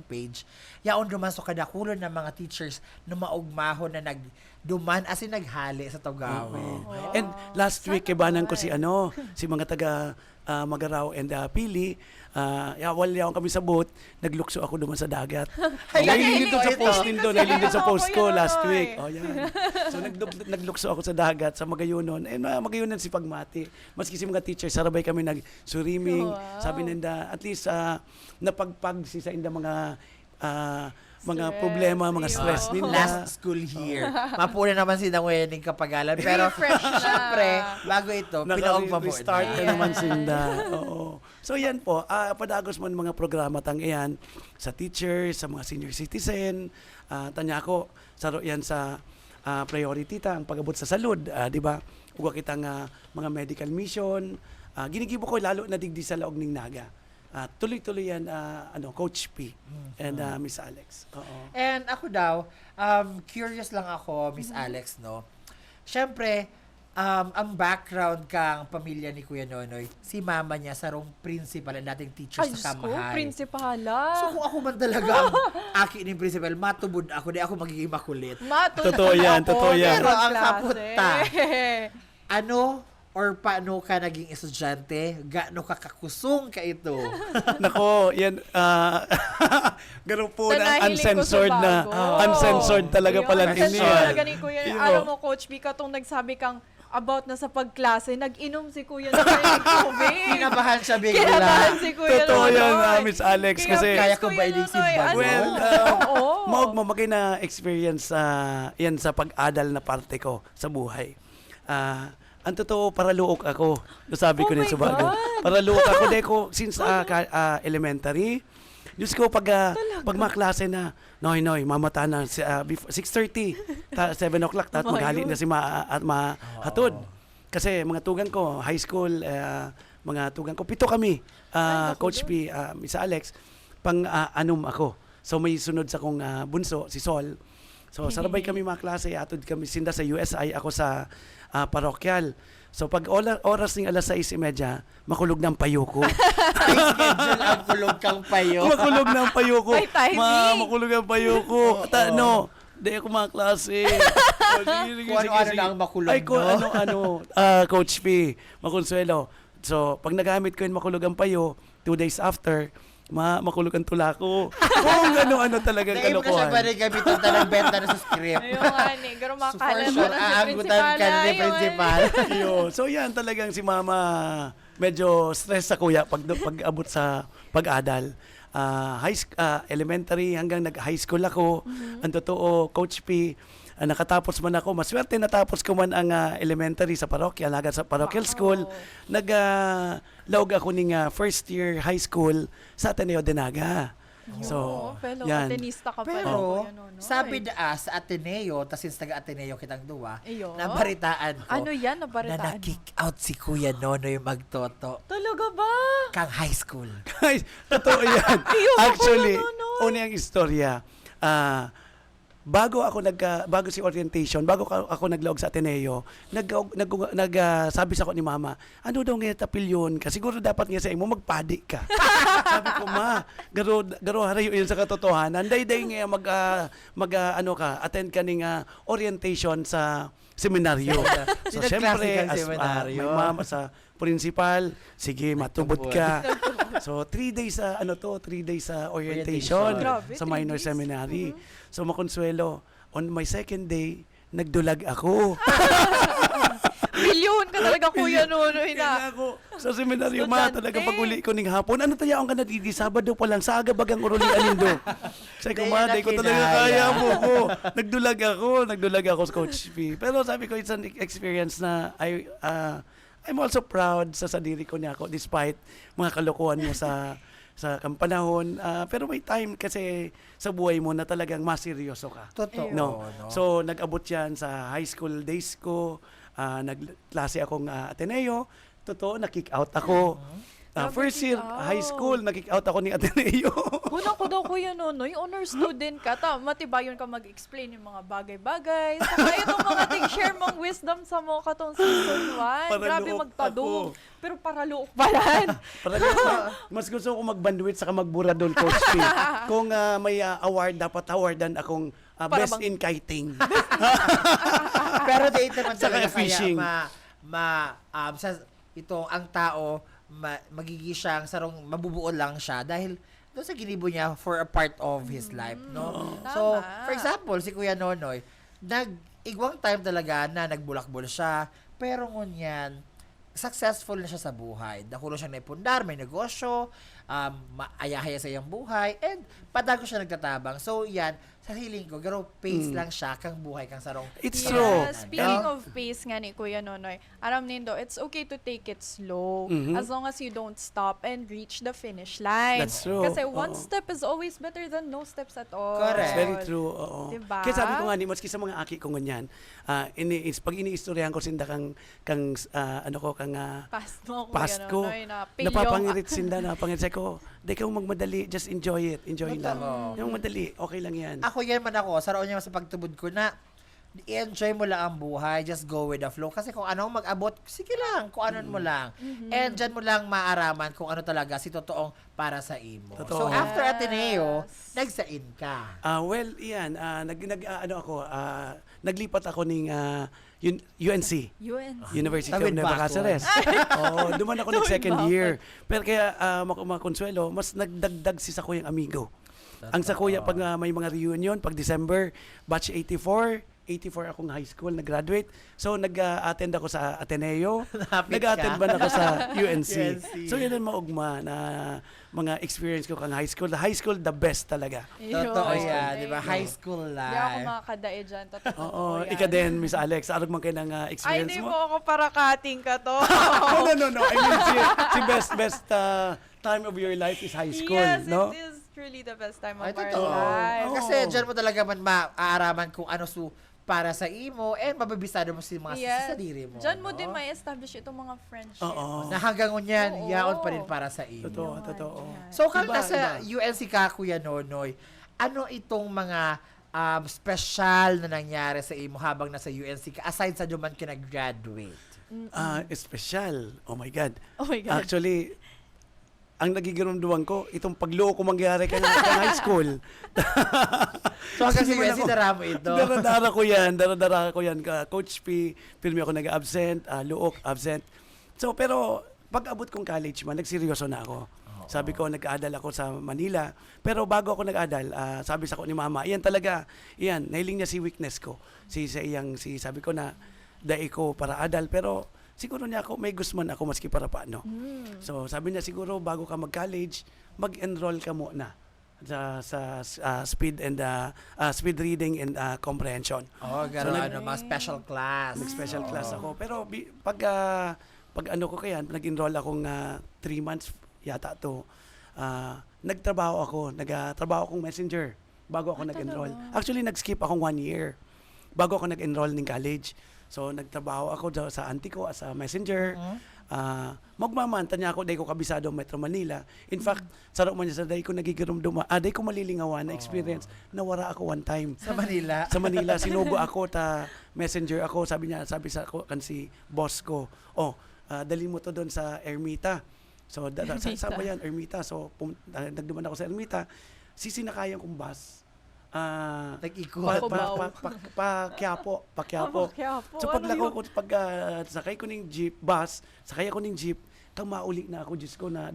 page, yaon duman so kadakulon ng mga teachers na maugmahon na nagduman as in naghali sa Tugawe.
Oo. And last week, kibanan ko si si mga taga Magaraw and Pili. Wala kami sa boat, naglukso ako duman sa dagat.
Ay,
Nailindid
ito,
sa
ito.
post nindo, nailindid sa post ko
Kuya
last
Nonoy.
week. Oh, yan. So naglukso ako sa dagat sa Magayunon. And Magayunon si Pagmati. Maski si mga teachers, sarabay kami nag-swimming.
Wow.
Sabi nila, at least napagpag si sa inda mga
Stress.
problema, mga
Iyo.
stress nila.
Last school year. Mapuna naman si wedding kapagalan. Pero,
Refresh na.
syempre, bago ito, pinaugma mo
Naka-restart
na.
na naman sinda. Oo. So yan po, padagos man mga programa tang iyan sa teachers, sa mga senior citizen, tanya ko, saro yan sa priority ta, ang pag-abot sa salud, di ba? Uga kitang mga medical mission, ginigibo ko lalo na digdi sa laog ning Naga. Tuloy-tuloy yan, Coach P and Miss Alex. Oo.
And ako daw, curious lang ako, Miss Alex, no? Siyempre, ang background kang pamilya ni Kuya Nonoy, si mama niya sarong principal and dating teacher
Ay,
sa
ko,
Kamahay.
prinsipala.
So kung ako man talaga ang aki ng principal, matubod ako, di ako magiging makulit.
Totoo yan, totoo yan.
Pero ang kapunta, ano or paano ka naging estudyante? Gaano ka kakusong ka ito?
Nako, yan, gano'n po na
Tanahiling ko sa
uncensored na,
bago.
uncensored talaga
Yun,
pala
uncensored
din yan.
talaga ni Kuya.
Iyo.
Alam mo, Coach B, katong nagsabi kang about na sa pagklase, nag-inom si Kuya na kayo COVID.
Kinabahan siya bigla.
Kinabahan si Kuya
Totoo
Nonoy.
yan, Miss Alex,
Kaya
kasi-
please,
Kaya ko ba
Kuya
inisip
Nonoy,
ba?
ano?
Well,
Oo.
magay na experience yan sa pag-adal na parte ko sa buhay. Ang totoo, paraluok ako. Sabi ko
Oh
din
my
sa bago.
God!
Paraluok ako deko since elementary. Diyos ko, pag mga klase na, Noy, mamata na, 6:30, 7 o'clock, at maghali na si Hatod. Kasi mga tugang ko, high school, mga tugang ko, 7 kami. Coach P, Miss Alex, pang-anom ako. So may sunod sa kong bunso, si Sol. So sarabay kami mga klase, atod kami sinda sa USI, ako sa parokyal. So pag oras ng 6:30, makulog ng payo ko.
May schedule ang kulog kang payo.
Makulog ng payo ko.
May timing.
Makulog ng payo ko. Di ako mga klase.
Kung ano-ano na ang makulog,
Ay, kung
no?
ano, Coach P, makonsuelo. So, pag nagamit ko yung makulog ang payo, 2 days after, makulog ang tula ko. Kung ano-ano talagang
Dahil mo na siya ba
kalokohan.
rin gamitin ng benta na sa script?
Ayun nga ni, pero
So for
makala
sure,
na si
aangutan ka
Prinsipala.
ni Principal.
Yun. So yan talagang si Mama medyo stress sa kuya pag-abot sa pag-adal. Elementary hanggang nag-high school ako. Ang totoo, Coach P, nakatapos man ako, maswerte natapos ko man ang elementary sa parokya, naga sa parochial school. Nag-laog ako ning first year high school sa Ateneo de Naga. So,
fellow
yan.
Atenista ka pala.
Pero,
Kuya Nonoy.
sabi sa Ateneo, tas since taga-Ateneo kitang duwa,
Iyo.
nabaritaan ko
Ano yan?
na
Nabaritaan mo?
na-kick out si Kuya Nonoy Magtoto
Talaga ba?
kang high school.
Guys, totoo yan.
Ayoko,
Actually,
Kuya Nonoy.
una yung istorya. bago si orientation, ako naglaog sa Ateneo, sabi sa ko ni mama, ano daw nga tapilyon ka? Siguro dapat nga sa imo magpadi ka. Sabi ko, ma, garo harayo yun sa katotohanan. Day ano ka, attend ka ning orientation sa seminaryo. So, syempre,
Sinag-klase kang
as
seminaryo.
my mama sa principal, sige, matubod ka. So, 3 days sa, 3 days sa orientation,
Grabe,
sa
3
minor
days.
seminary. So, makonsuelo, on my second day, nagdulag ako.
Milyon ka talaga, Kuya Nonoy
Kaya
na.
ako, sa seminaryo, ma,
Estudyante.
talaga pag uli ko ning hapon, ano tayo ang kanadidi, Sabado pa lang, sa aga bagang urulian nindo. Sabi ko,
Hindi
ma,
na
di ko talaga
kinaya.
kaya mo ko. Nagdulag ako sa Coach P. Pero sabi ko, it's an experience na I'm also proud sa sadiri ko niya ako, despite mga kalokohan mo sa kampanahon. Pero may time kasi sa buhay mo na talagang mas seryoso ka.
Totoo.
No. So nag-abot 'yan sa high school days ko. Nagklase akong Ateneo. Totoo, na-kick out ako. First year
Kick out.
high school, na-kick out ako ni Ateneo.
Una ko daw, Kuya Nonoy, honor student ka. Matibayon ka mag-explain yung mga bagay-bagay. Saka itong mga share mong wisdom sa mo katong season 1. Grabe
Paraluok
magpadung.
ako.
Pero paraluok pa yan.
Para mas gusto ko mag-bandwidth saka magburadol, Coach P. Kung may award, dapat awardan akong
Para
best
bang-
in kiting.
Pero date naman
Saka
talaga
fishing.
sa ito ang tao magiging siyang sarong mabubuo lang siya dahil doon sa ginibo niya for a part of his life, no? So,
Tama.
for example, si Kuya Nonoy, igwang time talaga na nagbulakbol siya, pero ngunyan, successful na siya sa buhay. Nakulo siyang naipundar, may negosyo, maayahaya sa iyang buhay, and padago siya nagtatabang. So, yan, sa hiling ko, garo pace lang siya kang buhay, kang sarong.
It's
Yeah,
true.
speaking of pace nga ni Kuya Nonoy, aram nindo, it's okay to take it slow as long as you don't stop and reach the finish line.
That's true.
Kasi one
Oo.
step is always better than no steps at all.
Correct.
It's very true, oo.
Diba?
Kaya sabi ko nga ni, maski sa mga aki ko nganyan, pag iniistoryahan ko sinda kang
Pasko, Kuya
Pasko,
Nonoy, na pilyong.
napapangirit sinda, napangirit ko, di ka magmadali, just enjoy it, enjoy lang.
Totoo.
Yung madali, okay lang yan.
Ako yan man ako, sa roon niya sa pagtubod ko na i-enjoy mo lang ang buhay, just go with the flow. Kasi kung ano mag-abot, sige lang, kung ano mo lang. And dyan mo lang maaraman kung ano talaga si totoong para sa imo.
Totoo.
So after
Yes.
Ateneo, nagsain ka.
Well, iyan, naglipat ako ng UNC.
UNC.
University
Tawid
of Nueva
ba ako?
Cáceres. Oo, duman ako
Tawid
nag-second
ba ako?
year. Pero kaya, makonsuelo, mas nagdagdag si Sakuyang amigo. Ang Sakuya, pag may mga reunion, pag December, batch 84 akong high school, nag-graduate. So, nag-attend ako sa Ateneo.
Lapit
Nag-attend
ka.
ba ako sa UNC.
UNC.
So, yun ang maugma na mga experience ko kang high school. The high school, the best talaga.
Totoo
Yun.
yan, di ba? High school
Hindi ako
life.
makakadae dyan. Totoo
Oo,
yan.
ika din, Miss Alex. Arog man kayo ng
Ay,
experience
hindi
mo?
mo ako para cutting ka to.
No. I mean, si best time of your life is high school,
Yes,
no?
it is truly the best time of
Ay,
our
totoo.
life.
Oo.
Kasi dyan mo talaga man maaaraman kung ano para sa imo and mababisado mo si mga sa diri mo.
Diyan mo
no?
din may establish itong mga friendship.
Oo.
Na hanggang ngunyan,
Oo.
yaon pa rin para sa imo.
Totoo.
So, kang
Iba,
nasa UNC ka, Kuya Nonoy, ano itong mga special na nangyari sa imo habang nasa UNC ka, aside sa duman ka nag-graduate?
Special. Oh my God.
Oh my God.
Actually, ang nagigirumduman ko, itong pagloko mangyari ka ng high school.
So, hanggang sa
Hindi man
UNC,
ako-
dara mo ito.
Daradara ko yan. Coach P, pirmi ako nag-absent, luok, absent. So, pero, pag abot kong college man, nagseryoso na ako. Sabi ko, nag-aadal ako sa Manila. Pero bago ako nag-aadal, sabi sa ko ni Mama, nahiling niya si weakness ko. Sabi ko na, dai ko para adal. Pero, siguro niya ako, may gusman ako maski para paano. So, sabi niya, siguro, bago ka mag-college, mag-enroll ka muna sa speed speed reading and comprehension.
Oh, gano'n, mga special class.
Nag-special class ako. Pero pag ano ko kaya, nag-enroll akong 3 months yata to. Nagtrabaho ako. Nagtrabaho akong messenger bago ako nag-enroll. Actually, nag-skip akong 1 year bago ako nag-enroll ng college. So, nagtrabaho ako sa auntie ko as a messenger. magmaman tanya ako day ko kabisado ang Metro Manila. In fact, sarap man niya sa day ko nagigirumduma, day ko malilingawan na experience na wara ako one time.
Sa Manila.
Sa Manila, sinubo ako, messenger ako, sabi sa ako, kan si boss ko, dali mo to doon sa Ermita. So, sa ba yan, Ermita? So, nagduman ako sa Ermita, sisinakayan kong bus.
Nag-ikot.
Quiapo.
Quiapo.
So,
Ano yun?
sakay ko ng jeep, sakay ako ng jeep, kang mauli na ako, Diyos ko, na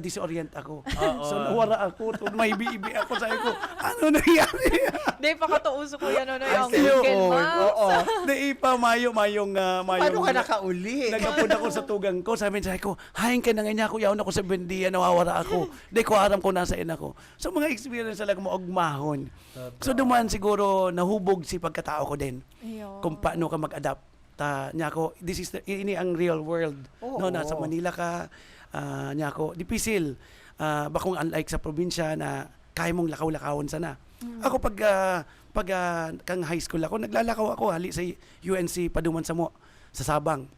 disorient ako. So, nawara ako, may ibi ako, sabi ko, ano nangyari?
Di pa katauso ko yan, ano yung
Ay,
weekend
oo.
months.
Oo.
Di pa, mayong
Paano ka nakauli?
nagapod ako sa tugang ko. Sabi ko, hayin ka na nga niya ako, yaon ako sa bendiya, nawawara ako. Di ko aram ko nasa ako. So, mga experience talaga mo, ogmahon. So, duman siguro, nahubog si pagkatao ko din.
Ayun.
Kung paano ka mag-adapt. Niya ako, ini ang real world.
Oo.
No, nasa Manila ka, niya ako, dipisil. Bakong unlike sa probinsya na kaya mong lakaw-lakawon sana. Ako pag kang high school ako, naglalakaw ako hali sa UNC Paduman sa Sabang.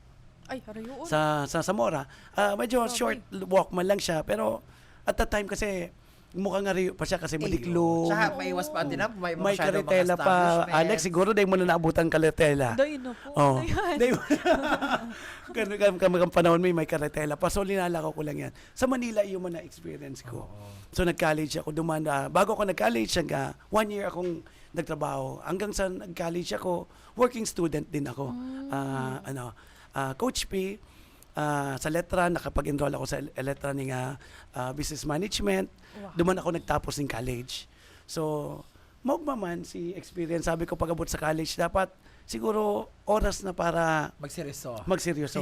Ay, harayoon.
Sa Zamora. Medyo short walk man lang siya, pero at that time kasi mukhang nga rin pa siya kasi madiklo.
Tsaka maiwas pa ang tinap, may
May
masyado mga
karetela pa.
establishments.
Alex, siguro dahil mo na naabutan karetela.
Dahil na po.
Oh.
Ayan.
Kami panahon may karetela pa. So, linalakaw ko lang yan. Sa Manila, yung man na-experience ko. So, nag-college ako. Bago ako nag-college, 1 year akong nagtrabaho. Hanggang sa nag-college ako, working student din ako. Coach P, sa Letra, nakapag-enroll ako sa Letra ng Business Management.
Wow.
Duman ako nagtapos ng college. So, maugmaman si experience. Sabi ko, pag-abot sa college, dapat siguro oras na para magseryoso.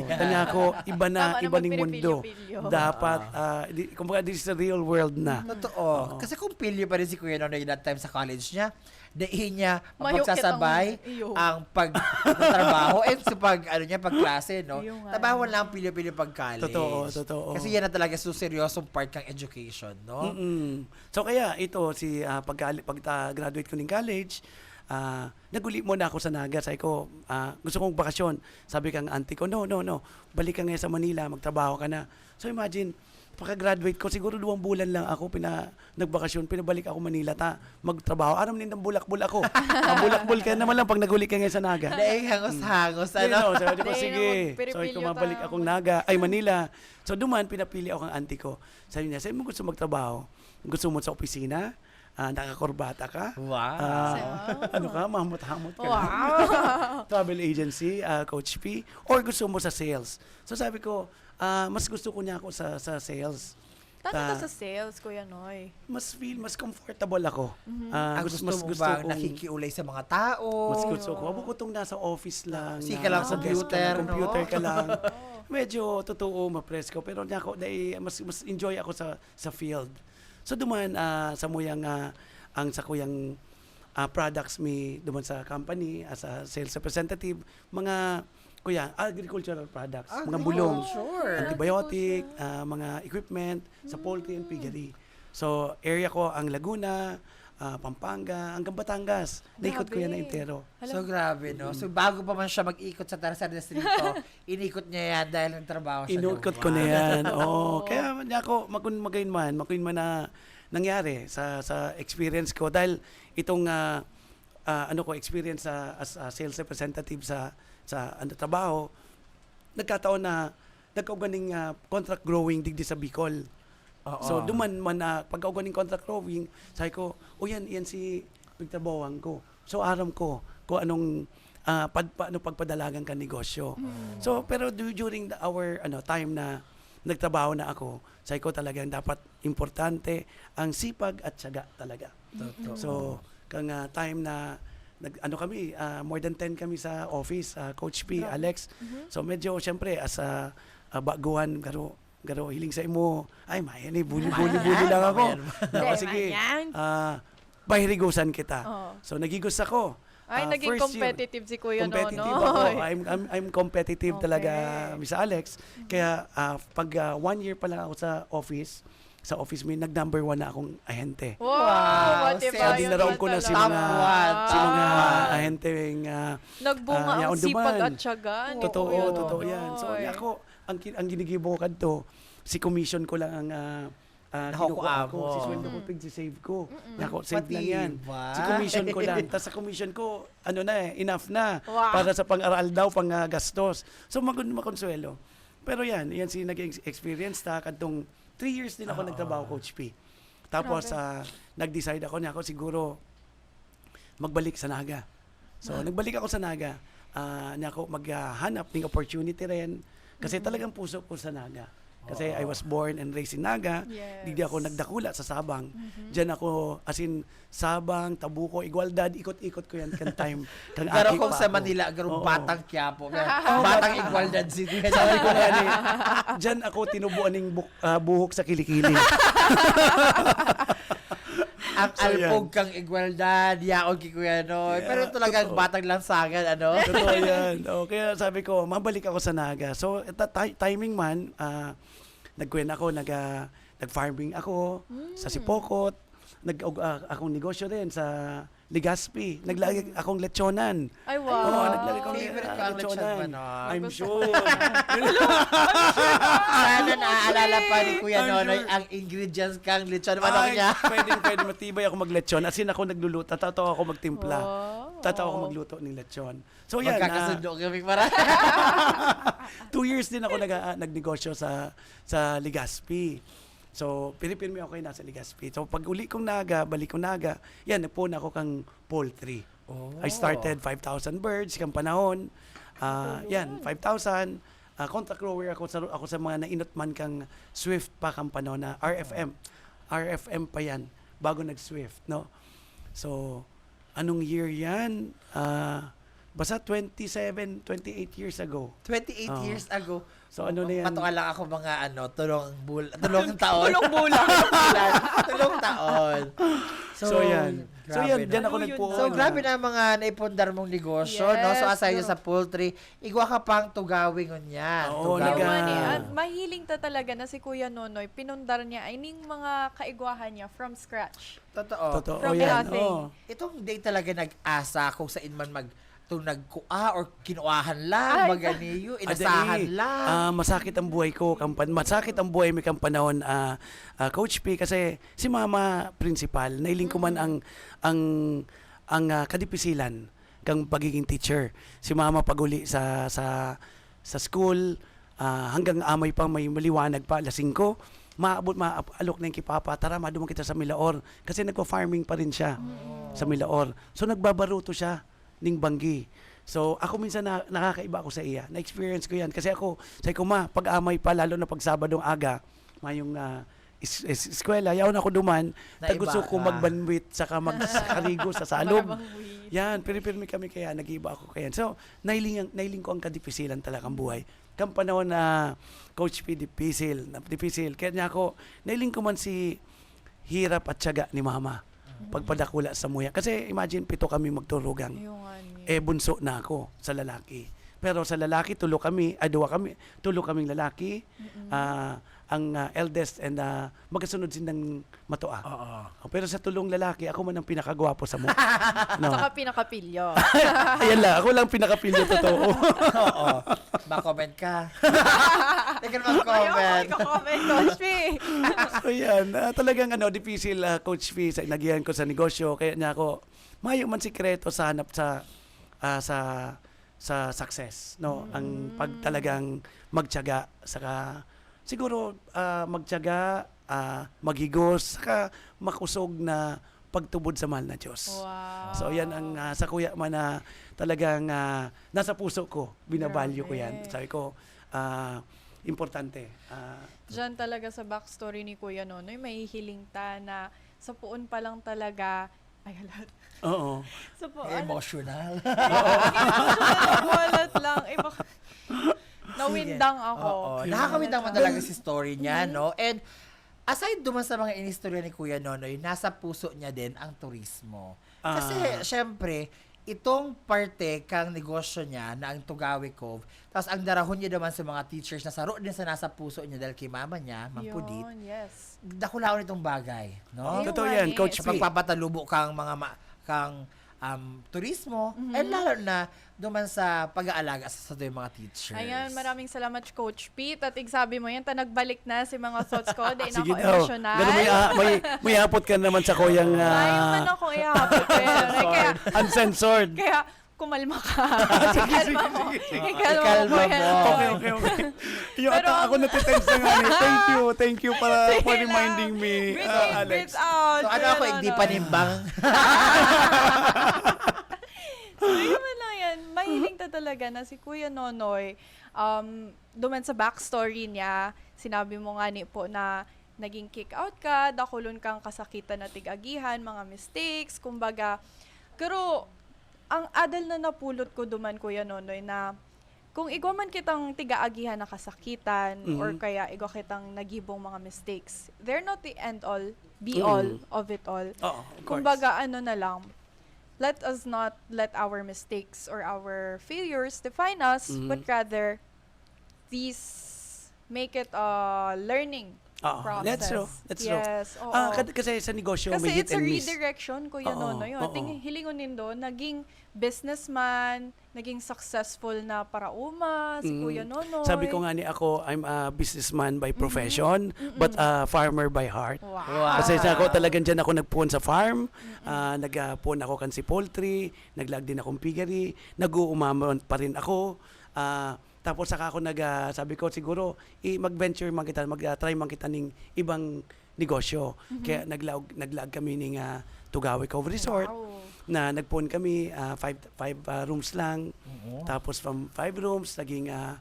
Yeah.
Tanya ako, iba na
Tama na
ning mundo.
magpiripilyo-pilyo.
Dapat, kumbaga, this is the real world na.
Totoo. Kasi kung pilyo pa rin si Kuya Nonoy that time sa college niya, dahil niya
Mayok
magsasabay
kitang- iyo.
ang pagtatrabaho and sa pagklase, no?
Iyo nga.
Tabawan lang ang pilyo-pilyo pag-college.
Totoo.
Kasi yan na talaga seryosong part ng education, no?
So kaya ito pag-graduate ko ng college, naguli muna ako sa Naga. Sabi ko, gusto kong bakasyon. Sabi kang auntie ko, no. Balik ka ngayon sa Manila, magtrabaho ka na. So imagine, pagka-graduate ko, siguro 2 bulan lang ako nagbakasyon, pinabalik ako Manila magtrabaho. Aram din ng bulakbul ako. Bulakbul ka naman lang pag naguli ka ngayon sa Naga.
Dahil hangos-hangos,
Ano?
ano?
Sabi ko,
Dahil
sige.
naman,
So,
piripilyo
kumabalik
ka.
akong Manila. So, duman, pinapili ako ng auntie ko. Sabi niya, saan mo gusto magtrabaho? Gusto mo sa opisina? Nakakorbata ka?
Wow.
Ano ka? Mahmot-hamot ka lang.
Wow.
Travel agency, Coach P? Or gusto mo sa sales? So, sabi ko, mas gusto ko niya ako sa sales.
Tanong ka sa sales, Kuya Noy.
Mas comfortable ako.
Ang gusto mo ba nakikiulay sa mga tao?
Mas gusto ko. Abo ko itong nasa office lang.
Sige lang,
nasa desk
computer,
ka lang, computer
no?
ka lang. Medyo totoo, ma-press ko. Pero niya ako, mas enjoy ako sa field. So duman, sa muyang, ang sa kuyang products duman sa company, as a sales representative, mga agricultural products, mga bulong,
Sure.
antibiotic, mga equipment sa poultry and piggery. So, area ko ang Laguna, Pampanga, hanggang Batangas. Naikot ko yan na entero.
So, grabe, no? So, bago pa man siya mag-ikot sa Tarzan Distrito, inikot niya yan dahil nagtrabaho siya.
Inukot ko na yan. Kaya niya ako, makuin man na nangyari sa experience ko. Dahil itong experience as a sales representative sa trabaho, nagkataon na nagkauganing contract growing digdi sa Bicol. So duman man pagkauganing contract growing, sabi ko, yan si pagtrabahoan ko. So aram ko kung anong paano pagpadalagan ka negosyo. So pero during our time na nagtrabaho na ako, sabi ko talagang dapat importante ang sipag at tiyaga talaga. So kang time na kami, more than 10 kami sa office, Coach P, Alex. So medyo syempre as a baguhan garo hiling sa imo. Ay, mayan buli lang ako. Nako sige. Bahirigusan kita. So nagigos ako.
Ay, naging
first year,
competitive si Kuya
competitive
Nonoy.
ako. I'm competitive
Okay.
talaga, Miss Alex. Kaya pag 1 year pa lang ako sa office may nag-number 1 na akong ahente.
Wow, what if
Sa
dinaraon ko na si
Top
mga
one.
si mga ahenteng
Nagbunga ang
yaon
sipag
duman.
at tiyaga ni
Totoo,
Kuya
totoo yan. So
Nonoy.
ako ang ginigibo ko kadto, si commission ko lang ang
Nakukuha
kinukuha ko.
mo.
Si sweldo ko, save ko. Nako, save
Pati
lang yan.
ba?
Si commission ko lang. Tapos sa commission ko, enough na.
Wow.
Para sa pang-aral daw, pang-gastos. So, makonsuelo. Pero yan si naging experience ta. Kadtong 3 years din ako nagtrabaho, Coach P. Tapos, nag-decide ako siguro, magbalik sa Naga. So, nagbalik ako sa Naga. Ako maghanap ng opportunity rin. Kasi talagang puso ko sa Naga. Kasi I was born and raised in Naga.
Yes.
Di ako nagdakula sa Sabang. Diyan ako, as in, Sabang, Tabuco, Igualdad, ikot-ikot ko yan kan time. Kang
Pero
aki
kung
pa
sa
ako.
Manila, garong
Oo.
Batang Quiapo. Batang Igualdad City.
Sabi ko nga ni, diyan ako tinubuan ng buhok sa kilikili.
Ang
So,
alpog kang Igualdad, yaon ki Kuya Noy. Pero talagang
totoo.
Batang Lansangan, ano?
Totoo yan. Kaya sabi ko, mabalik ako sa Naga. So, timing man, nag-farming ako sa Sipokot. Akong negosyo rin sa Legazpi. Naglagay akong lechonan.
Ay, wow.
Oo, naglagay akong
Favorite ko ang lechon ba, Noy?
I'm sure.
Sana naaalala pa ni Kuya
I'm
Nonoy
sure.
ang ingredients kang lechon. Ano
Ay,
niya?
pwede matibay ako maglechon. As in ako nagluluto. Tatawa ako magtimpla.
Wow.
Tatawa ako magluto ng lechon. So yan,
Magkakasundo kami para.
2 years din ako nagnegosyo sa Legazpi. So, pinipirmi ako kayo nasa Legazpi. So, pag uli kong balik kong Naga, yan, napuna ako kang poultry.
Oh.
I started 5,000 birds kang panahon. Yan, 5,000. Contract grower ako sa mga nainot man kang Swift pa kang panahon na RFM. RFM pa yan, bago nag-Swift, no? So, anong year yan? Basta 28 years ago.
28
Oo.
years ago.
So, ano na yan?
Patuwa lang ako mga tulong taon.
Tulong bulan.
Tulong taon.
So, yan. So, yan, dyan ako
Ano yun
nagpuon.
So, grabe na mga naipundar mong negosyo, no? So,
Yes,
aside
no.
sa poultry, igwa ka pang tugawing on yan.
Oo,
Yung
naga-
man eh, at mahiling ta talaga na si Kuya Nonoy, pinundar niya ay ning mga kaigwahan niya from scratch.
Totoo.
Totoo
From
yan.
nothing.
Oo.
Itong day talaga nag-asa kung saan man itong nagkua or kinuahan lang,
Ay,
maganiyo, inasahan
Adali.
lang.
Masakit ang buhay ko. Masakit ang buhay may kang panahon, Coach P, kasi si Mama Principal, nailing ko man ang kadipisilan kang pagiging teacher. Si Mama paguli sa school, hanggang amay pa may maliwanag pa, lasing ko. Maalok na yung kipapa, tara madumang kita sa Milaor. Kasi nagpa-farming pa rin siya sa Milaor. So nagbabaruto siya ning banggi. So ako minsan nakakaiba ako sa iya. Na-experience ko yan. Kasi ako, sabi ko pag-amay pa, lalo na pag Sabadong aga, mayong eskwela, yaon ako duman,
Naiba
tagusto ko
ka.
magbanwit, saka magkarigo sa salog.
Para bang weed.
Yan, piripirmi kami kaya, nag-iba ako kaya. So, nailing ko ang kadipisilan talagang buhay. Kang panahon na Coach P, dipisil. Kaya niya ako, nailing ko man si hirap at tiyaga ni Mama. Pagpadakula sa muya. Kasi imagine, 7 kami magturugang.
Yung ano.
Bunso na ako sa lalaki. Pero sa lalaki, tulo kaming lalaki. Ang eldest and magkasunod silang matoa. Pero sa tulong lalaki, ako man ang pinakagwapo sa mo. No.
Saka pinakapilyo.
Ayan lang, ako lang pinakapilyo totoo.
Oo. Mag-comment ka. Teka
Ayaw ko
mag-comment.
ika-comment, Coach P.
So yan, talagang difficile, Coach P, sa nagihan ko sa negosyo. Kaya niya ako, mayo man sikreto sa hanap sa success, no? Ang pag talagang magtiyaga, saka siguro magtiyaga, maghigos, saka makusog na pagtubod sa mahal na Diyos.
Wow.
So yan ang sa kuya man na talagang nasa puso ko, binavalue ko yan.
Grabe.
Sabi ko, importante.
Diyan talaga sa backstory ni Kuya Nonoy, may hihiling ta na sa puon pa lang talaga, ay halat.
Oo.
Sa puon.
Emotional.
Walat lang. Nawindang ako.
Oo. Nakakawindang man talaga si story niya, no? And aside duman sa mga inistorya ni Kuya Nonoy, nasa puso niya din ang turismo. Kasi, syempre, itong parte kang negosyo niya na ang Tugawi Cove, tapos ang darahon niya naman sa mga teachers na saro din sa nasa puso niya dahil kay mama niya, Ma'am Pudit,
Yun, yes.
dakulaon itong bagay, no?
Ayun
Totoo
nga
yan,
eh.
Coach
Sa
P.
pagpapatalubo kang mga kang turismo, and lalo na duman sa pag-aalaga sa yung mga teachers.
Ayan, maraming salamat Coach Pete. At igsabi mo yan, nagbalik na si mga thoughts ko. Di na
Sige
ako
daw.
emosyonal.
Ganun may hapot ka naman sa kuyang
Ay, man ako ihapot ko yan. Ay, kaya,
uncensored.
kaya, kumalma ka. Ikalma mo. Ikalma
Ikalma
mo.
mo.
Okay. Yung
Pero
ako natitense na nga eh. Thank you for reminding me,
Breathe in,
Alex.
breathe out.
So ano ako, hindi panimbang?
So, naman lang yan. Mahiling ta talaga na si Kuya Nonoy, duman sa backstory niya, sinabi mo nga ni po na naging kick out ka, dakulon kang kasakitan na tigagihan, mga mistakes, kumbaga. Pero, ang adal na napulot ko duman, Kuya Nonoy, na kung igwa man kitang tigaagihan na kasakitan or kaya igwa kitang nagibong mga mistakes, they're not the end all, be all of it all.
Oo, of course.
Kumbaga, ano na lang, let us not let our mistakes or our failures define us, but rather, these make it a learning
Oo,
process.
that's true. That's true.
Yes, oo.
Kasi sa negosyo,
Kasi
may hit
it's a
and miss.
redirection, Kuya
Oo,
Nonoy.
oo.
Ting hilingon nindo, naging businessman, naging successful na parauma, si Kuya Nonoy.
Sabi ko nga ni ako, I'm a businessman by profession, but a farmer by heart.
Wow.
Kasi sa ako talagang dyan ako nagpuon sa farm, nagpuon ako kan si poultry, naglag din akong piggery, nag-uumamon pa rin ako. Tapos saka ako sabi ko siguro mag-venture man kita, mag-try man kita ning ibang negosyo. Kaya naglag kami ning Tugawe Cove Resort
Wow.
na nagpuon kami 5 rooms lang. Tapos from 5 rooms naging 12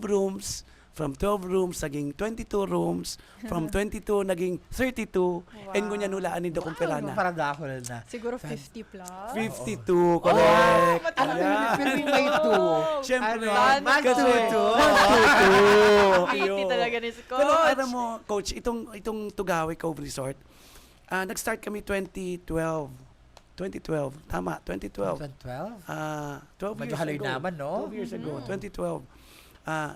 rooms. From 12 rooms naging 22 rooms. From 22 naging 32. And ngunya nulaan ni Dokong Perana.
Parang ako na.
Siguro 50 plus.
52, correct.
Ano yung film may two?
Siyempre,
Ano?
Magtuto.
Pretty talaga ni si Coach.
Pero alam mo, Coach, itong Tugawe Cove Resort, nag-start kami 2012. 2012. Tama, 2012.
2012?
12
Medyo
years
haloy
ago.
naman, no?
12 years ago, 2012.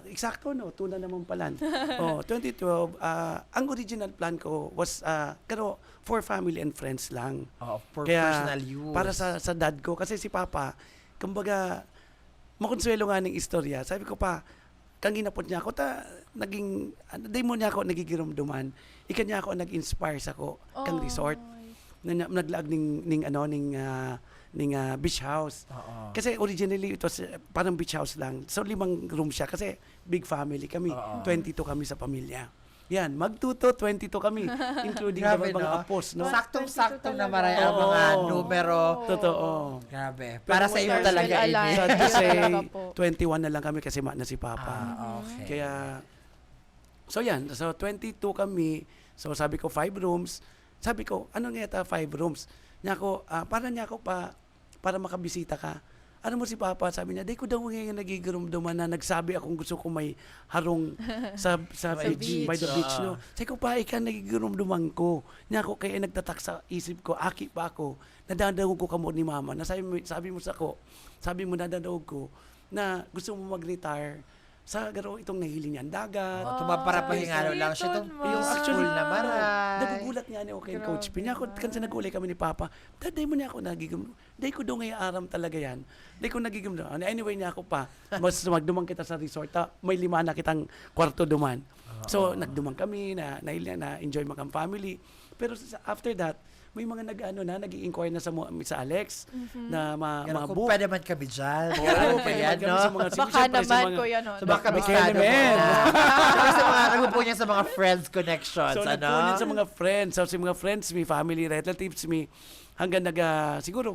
Eksakto, no? Tuna naman palan. 2012, ang original plan ko was, pero for family and friends lang.
For
Kaya,
personal use.
para sa dad ko, kasi si Papa, kumbaga, makonsuelo nga ng istorya. Sabi ko pa, kang ginapot niya ako, naging, day mo niya ako nagigirumduman. Ika niya ako nag-inspire sa ko, kang resort. Naglaag ning beach house. Kasi originally, it was parang beach house lang. So, 5 room siya. Kasi big family kami. 22 kami sa pamilya. Yan, magtuto, 22 kami. Including
Grabe,
mga
no?
apos, no?
Saktong-sakto na
talaga.
maray ang mga
Oo.
numero.
Totoo.
Grabe.
Pero
Para sa iyo
stars
talaga,
will
ini.
align.
Sad to say,
Talaga po.
21 na lang kami kasi na si Papa.
Okay.
Kaya, so yan, so 22 kami. So sabi ko 5 rooms. Sabi ko, ano nga yata 5 rooms? Niya ko, para makabisita ka. Ano mo si Papa? Sabi niya, di ko daw ngayon nagigirumduman na nagsabi akong gusto ko may harong sa beach,
beach.
by the beach, no? Sabi ko, pa, ikaw nagigirumduman ko. Niya ko, kaya nagtatak sa isip ko, aki pa ako, nadadawag ko kamo ni Mama, na sabi mo nadadawag ko, na gusto mo mag-retire sa garo itong nahiling niyan, dagat.
Para pahingalo lang siya. Itong
Yung
yung
actually,
school na maray.
Nagugulat nga ni okay, Coach Pin. Ako, kansa nagulay kami ni Papa, daday mo niya ako nagigum. Day ko daw ngayon aram talaga yan. Day ko nagigum. Anyway niya ako pa, mas magdumang kita sa resort. May 5 na kitang kwarto duman. So, nagdumang kami, na-enjoy makang family. Pero after that, may mga nag-i-inquire na sa Alex na mga
Kung
book.
pwede man kami dyan.
Oo,
Kaya,
pwede man kami
no?
sa mga
Baka
siyempre, sa
naman,
mga-
Kuya Nonoy.
So baka
Baka
kabisado mo
naman.
na. Kasi mga nagpupo niya sa mga friends connections.
So,
ano?
nagpunin sa mga friends. So, sa mga friends, may family, relatives, may hanggang siguro,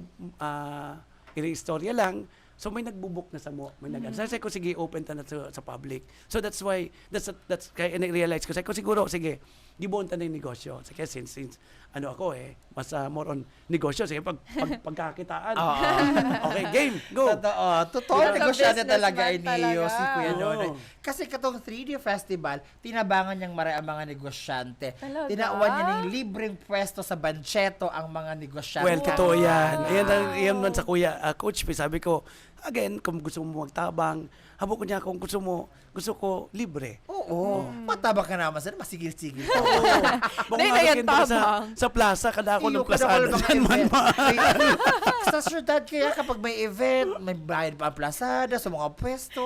i-istorya lang. So, may nagbubuk na sa mo. May Sabi ko, sige, open ta na sa public. So, that's why, that's kaya na-realize ko. Sabi ko, siguro, sige, gibon ta na yung negosyo. Sige, since ano ako mas more on negosyo. Sige, pagkakitaan. Okay, game, go.
Totoo,
As a
negosyante talaga
businessman
iniyo
talaga.
si Kuya
Oo.
Nonoy. Kasi katong 3D Festival, tinabangan niyang maray ang mga negosyante.
Talaga?
Tinauan niya ng libreng pwesto sa Bancheto ang mga negosyante.
Well, totoo yan. Ayan man sa kuya, Coach P, sabi ko, again, kung gusto mo magtabang, habok ko niya kung gusto ko libre.
Oo. Mataba ka naman sir, masigil-sigil.
Baka
Dahil
nga
yan
akin doon
tabang.
sa plaza, kada ako ng
Iyo,
plaza.
kada ko
Dyan man ma.
Sa syudad kaya kapag may event, may bayad pa ang plasada sa mga pwesto.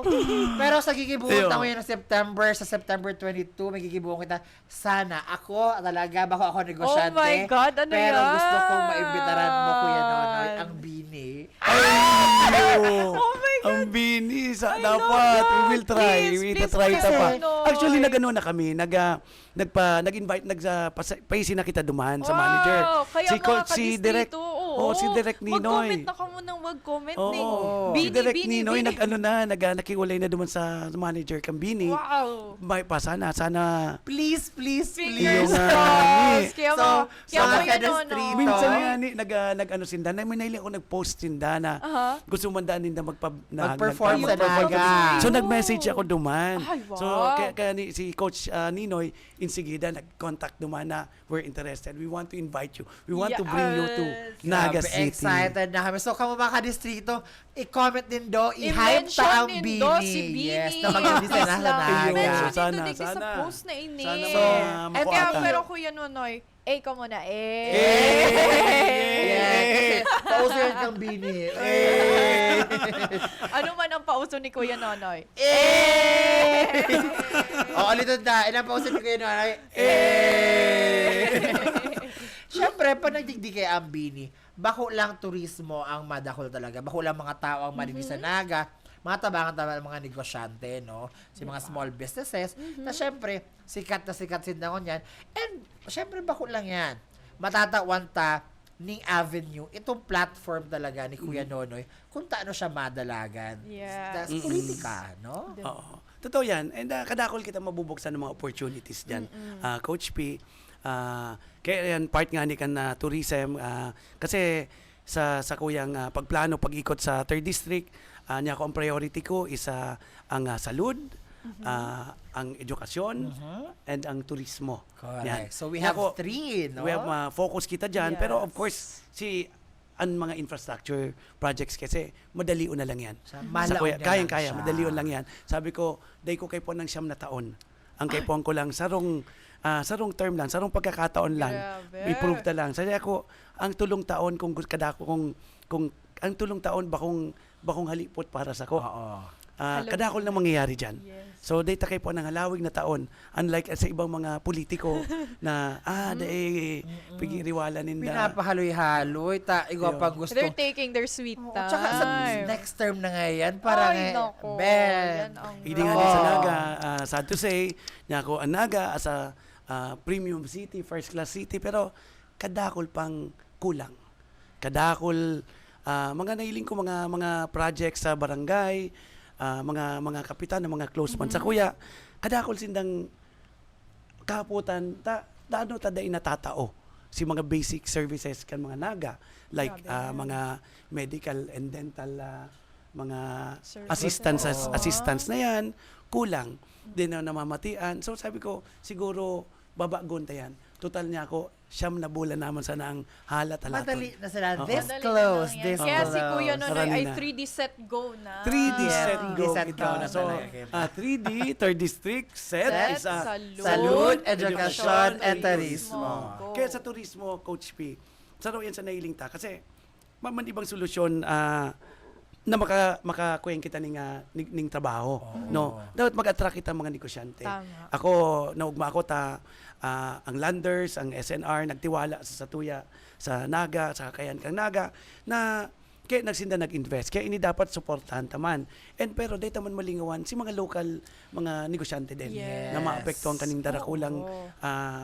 Pero sa gigibuhon
Iyo.
tayo ngayon ng September, sa September 22, may gigibuhon kita. Sana ako, talaga, bako ako negosyante.
Oh my God, ano
pero
yan?
gusto kong maimbitaran mo, Kuya Nonoy, ang Bini.
Oh my God.
Ang bini,
I
dapat.
love
We
that.
will try.
Please,
We will
please,
try ita pa.
Nonoy.
Actually, nag-ano na kami. Nag-invite, paisin na kita duman sa
Wow,
manager.
Kaya
Si
mga
Coach, si Direk,
kadistrito, oo.
si Direk Ninoy.
Mag-comment na ka munang mag-comment.
Oo. Si
Bini,
Direk
bini,
Ninoy,
bini.
nakiwalay na duman sa manager kang bini.
Wow.
May pa, sana.
Please, please,
Fingers
Iyo nga,
crossed.
ni.
Kaya
So,
mo, kaya
sa
mo
mga
yan,
kadistrito,
Nonoy.
Minsan nga ni, nag-ano sinda, na may naili ako nag-post sinda na
Aha.
gusto mandaan ninda
Mag-perform sa
mag-perform.
Naga.
So nag-message ako duman.
Ay, wow.
So kaya si Coach Ninoy insigida nag-contact duman na we're interested. We want to invite you. We want to bring you to
Yes.
Naga
Grabe,
City.
excited na kami. So, kamo mga kadistrito, i-comment din do, i-hype
I-mention
ta ang
din
Bini.
do si Bini.
Yes, na mag-ibisa na sa
Please lang.
Naga.
I-mention
Sana,
din do sa
sana.
post na ini.
Sana
So,
Eh, kaya
makuha
pero
ta.
Kuya Nonoy, ka muna.
Yes, kasi pauso yan kang Bini.
Ano man ang pauso ni Kuya Nonoy?
O, ulit na. Ilang pauso ni Kuya Nonoy? Siyempre, pag nagdigdi kay ang Bini, bako lang turismo ang madakol talaga. Bako lang mga tao ang madibig sa Naga. Mga tabangan mga negosyante, no? Si mga small businesses. Na syempre, sikat sindangon yan. And, syempre, bako lang yan. Matatawan ta ning avenue, itong platform talaga ni Kuya Nonoy, kung taano siya madalagan.
Yes.
Sa politika, no?
Oo. Totoo yan. And kadakol kita mabubuksan ng mga opportunities dyan. Coach P, kaya yan, part nga ni kan na tourism. Kasi sa kuyang pagplano, pag-ikot sa 3rd District, niya ko ang priority ko is ang salud, ang edukasyon, and ang turismo.
Correct.
Yan.
So, we
Niya
have
ko-
3, no?
We have focus kita dyan. Pero of
Yes.
course, ang mga infrastructure projects kasi madalion na lang yan.
Malaon
kuya,
na
kayang-kaya,
lang siya.
madalion lang yan. Sabi ko, day ko kay po ng 9 na taon. Ang kay po ko lang, sarong term lang, sarong pagkakataon lang.
Grabe.
I-prove ta lang. Sabi ako, ang tulong taon, kung ang tulong taon, bakong halipot para sa ko.
Oo.
Kadakol na mangyayari dyan.
Yes.
So, data kay po ng halawig na taon. Unlike sa ibang mga politiko na, pigiriwala ninda.
Pinapahaloy-haloy, igwa
Yo.
pang gusto.
They're taking their sweet
Oo,
time.
tsaka sa next term na ngayon, para
Ay,
nga,
nako.
Ben.
Yan ang
Hindi nga
Oo.
din sa Naga, sad to say, niya ako ang Naga as a premium city, first class city, pero kadakol pang kulang. Kadakol, mga nailing ko mga projects sa barangay, mga kapitan, mga close man sa kuya, kadakol sindang kaputan, daano taday natatao si mga basic services kan mga Naga, like
Grabe.
mga medical and dental mga
Services.
assistance na yan, kulang. Din na namamatian. So sabi ko, siguro babagon ta yan. Total niya ako, 9 na bulan naman sana ang halat halaton.
Madali na sila.
Oo.
This
Madali
close,
na lang yan.
this
Kaya
close.
si Kuya Nonoy
Sarali
ay
na.
3D set go na.
3D
Yeah,
set
3D
go
set
kita
go
na.
na
So,
talaga.
3D, 3rd District, set
Set,
is
Salud, edukasyon, and
turismo.
turismo.
Kaya sa turismo, Coach P, saro yan sa nailing ta. Kasi, man ibang solusyon na makakuyen kita ning trabaho. No? Dapat mag-attract kita mga negosyante.
Tama.
Ako, naugma ako ang Landers, ang SNR, nagtiwala sa Satuya, sa Naga, sa Kakayan kang Naga, na kaya nagsinda nag-invest. Kaya ini dapat supportahan taman. And pero dito man malingawan si mga local mga negosyante din
Yes.
na maapektuhan kaning darakulang
Oo.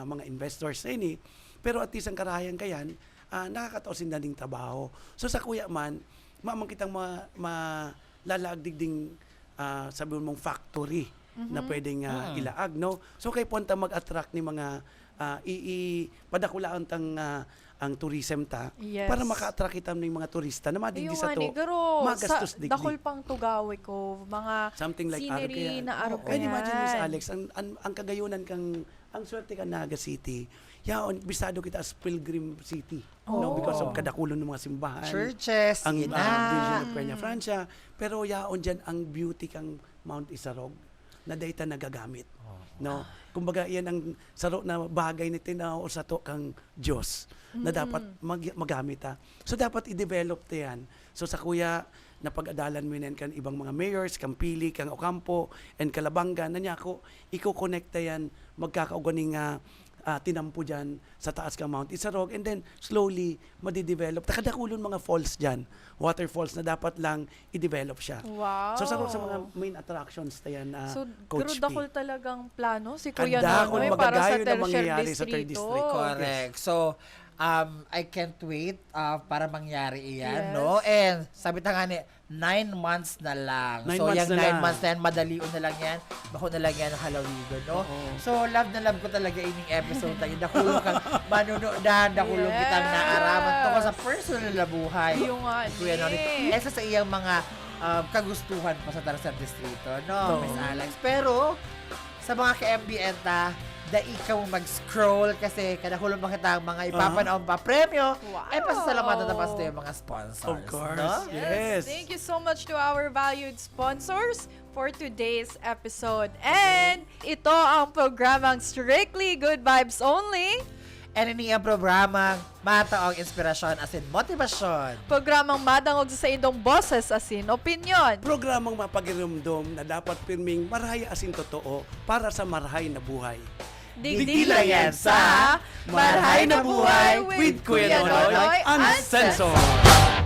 mga investors na ini. Pero at least ang karahayan kayan, nakakataos sinda ning trabaho. So sa kuya man, mamang kitang lalaagdigding sabi mong factory na pwedeng ilaag, no? So kay punta mag-attract ni mga padakulaan tang ang tourism ta
Yes.
para maka-attract kita ng mga turista na madigdi sa to.
Garo,
magastos digdi.
dakol pang tugawi ko, mga
Something like
scenery
Arke.
na araw
And imagine Miss Alex, ang kagayunan kang ang swerte ka Naga City, yaon, bisado kita as Pilgrim City.
Oh.
No, because of kadakulon ng mga simbahan.
Churches,
Ang
ina.
Virgin of Peña Francia. Pero yaon dyan ang beauty kang Mount Isarog na data nagagamit. No? Kumbaga, yan ang saro na bagay ni tinaw sa to kang Diyos na dapat magamit. So, dapat i-develop to yan. So, sa kuya, napag-adalan mo yan kan ibang mga mayors, kang Pili, kang Ocampo, and Calabanga, na niya ako, iko-connecta yan, magkakauganing tinampo dyan sa taas kang Mount Isarog, and then slowly madidevelop. Takadakulon mga falls dyan, waterfalls na dapat lang i-develop siya.
Wow.
So sa mga main attractions na yan,
So,
Coach P.
grudakol talagang plano si Kuya
Kanda kung
Nonoy para sa
magagayo na
Tertiary
mangyayari sa third
Distrito.
district.
Correct. So, I can't wait para mangyari iyan,
Yes.
no? And sabi ta nga ni, 9 months na lang.
9
So,
months
yung
na
9
lang.
months na yan, madalion na lang yan. Bako na lang yan ang halawigo, no?
Oo.
So, love na love ko talaga ining episode tayo. Dakulong kang manunood, dakulong kitang
Yes.
naaraman to ko sa personal na buhay.
Yung nga,
Kuya Noni.
ni.
Esa sa iyang mga kagustuhan pa sa Tarsan Distrito, no,
Oo.
Miss Alex? Pero, sa mga ka-MBNta, da ikaw mag-scroll kasi kadahulong makita ang mga ipapanaon pa premyo.
Wow.
Pasasalamatan na pa sa yung mga sponsors.
Of course.
No?
Yes.
Thank you so much to our valued sponsors for today's episode. And ito ang programang Strictly Good Vibes Only.
And ini ang programang mataong inspirasyon asin motivasyon.
Programang madangog sa indong boses asin opinion.
Programang mapagirumdom na dapat pirming marhay asin totoo para sa marhay na buhay.
Digdila yan sa Marhay na Buhay with Kuya Nonoy Uncensored.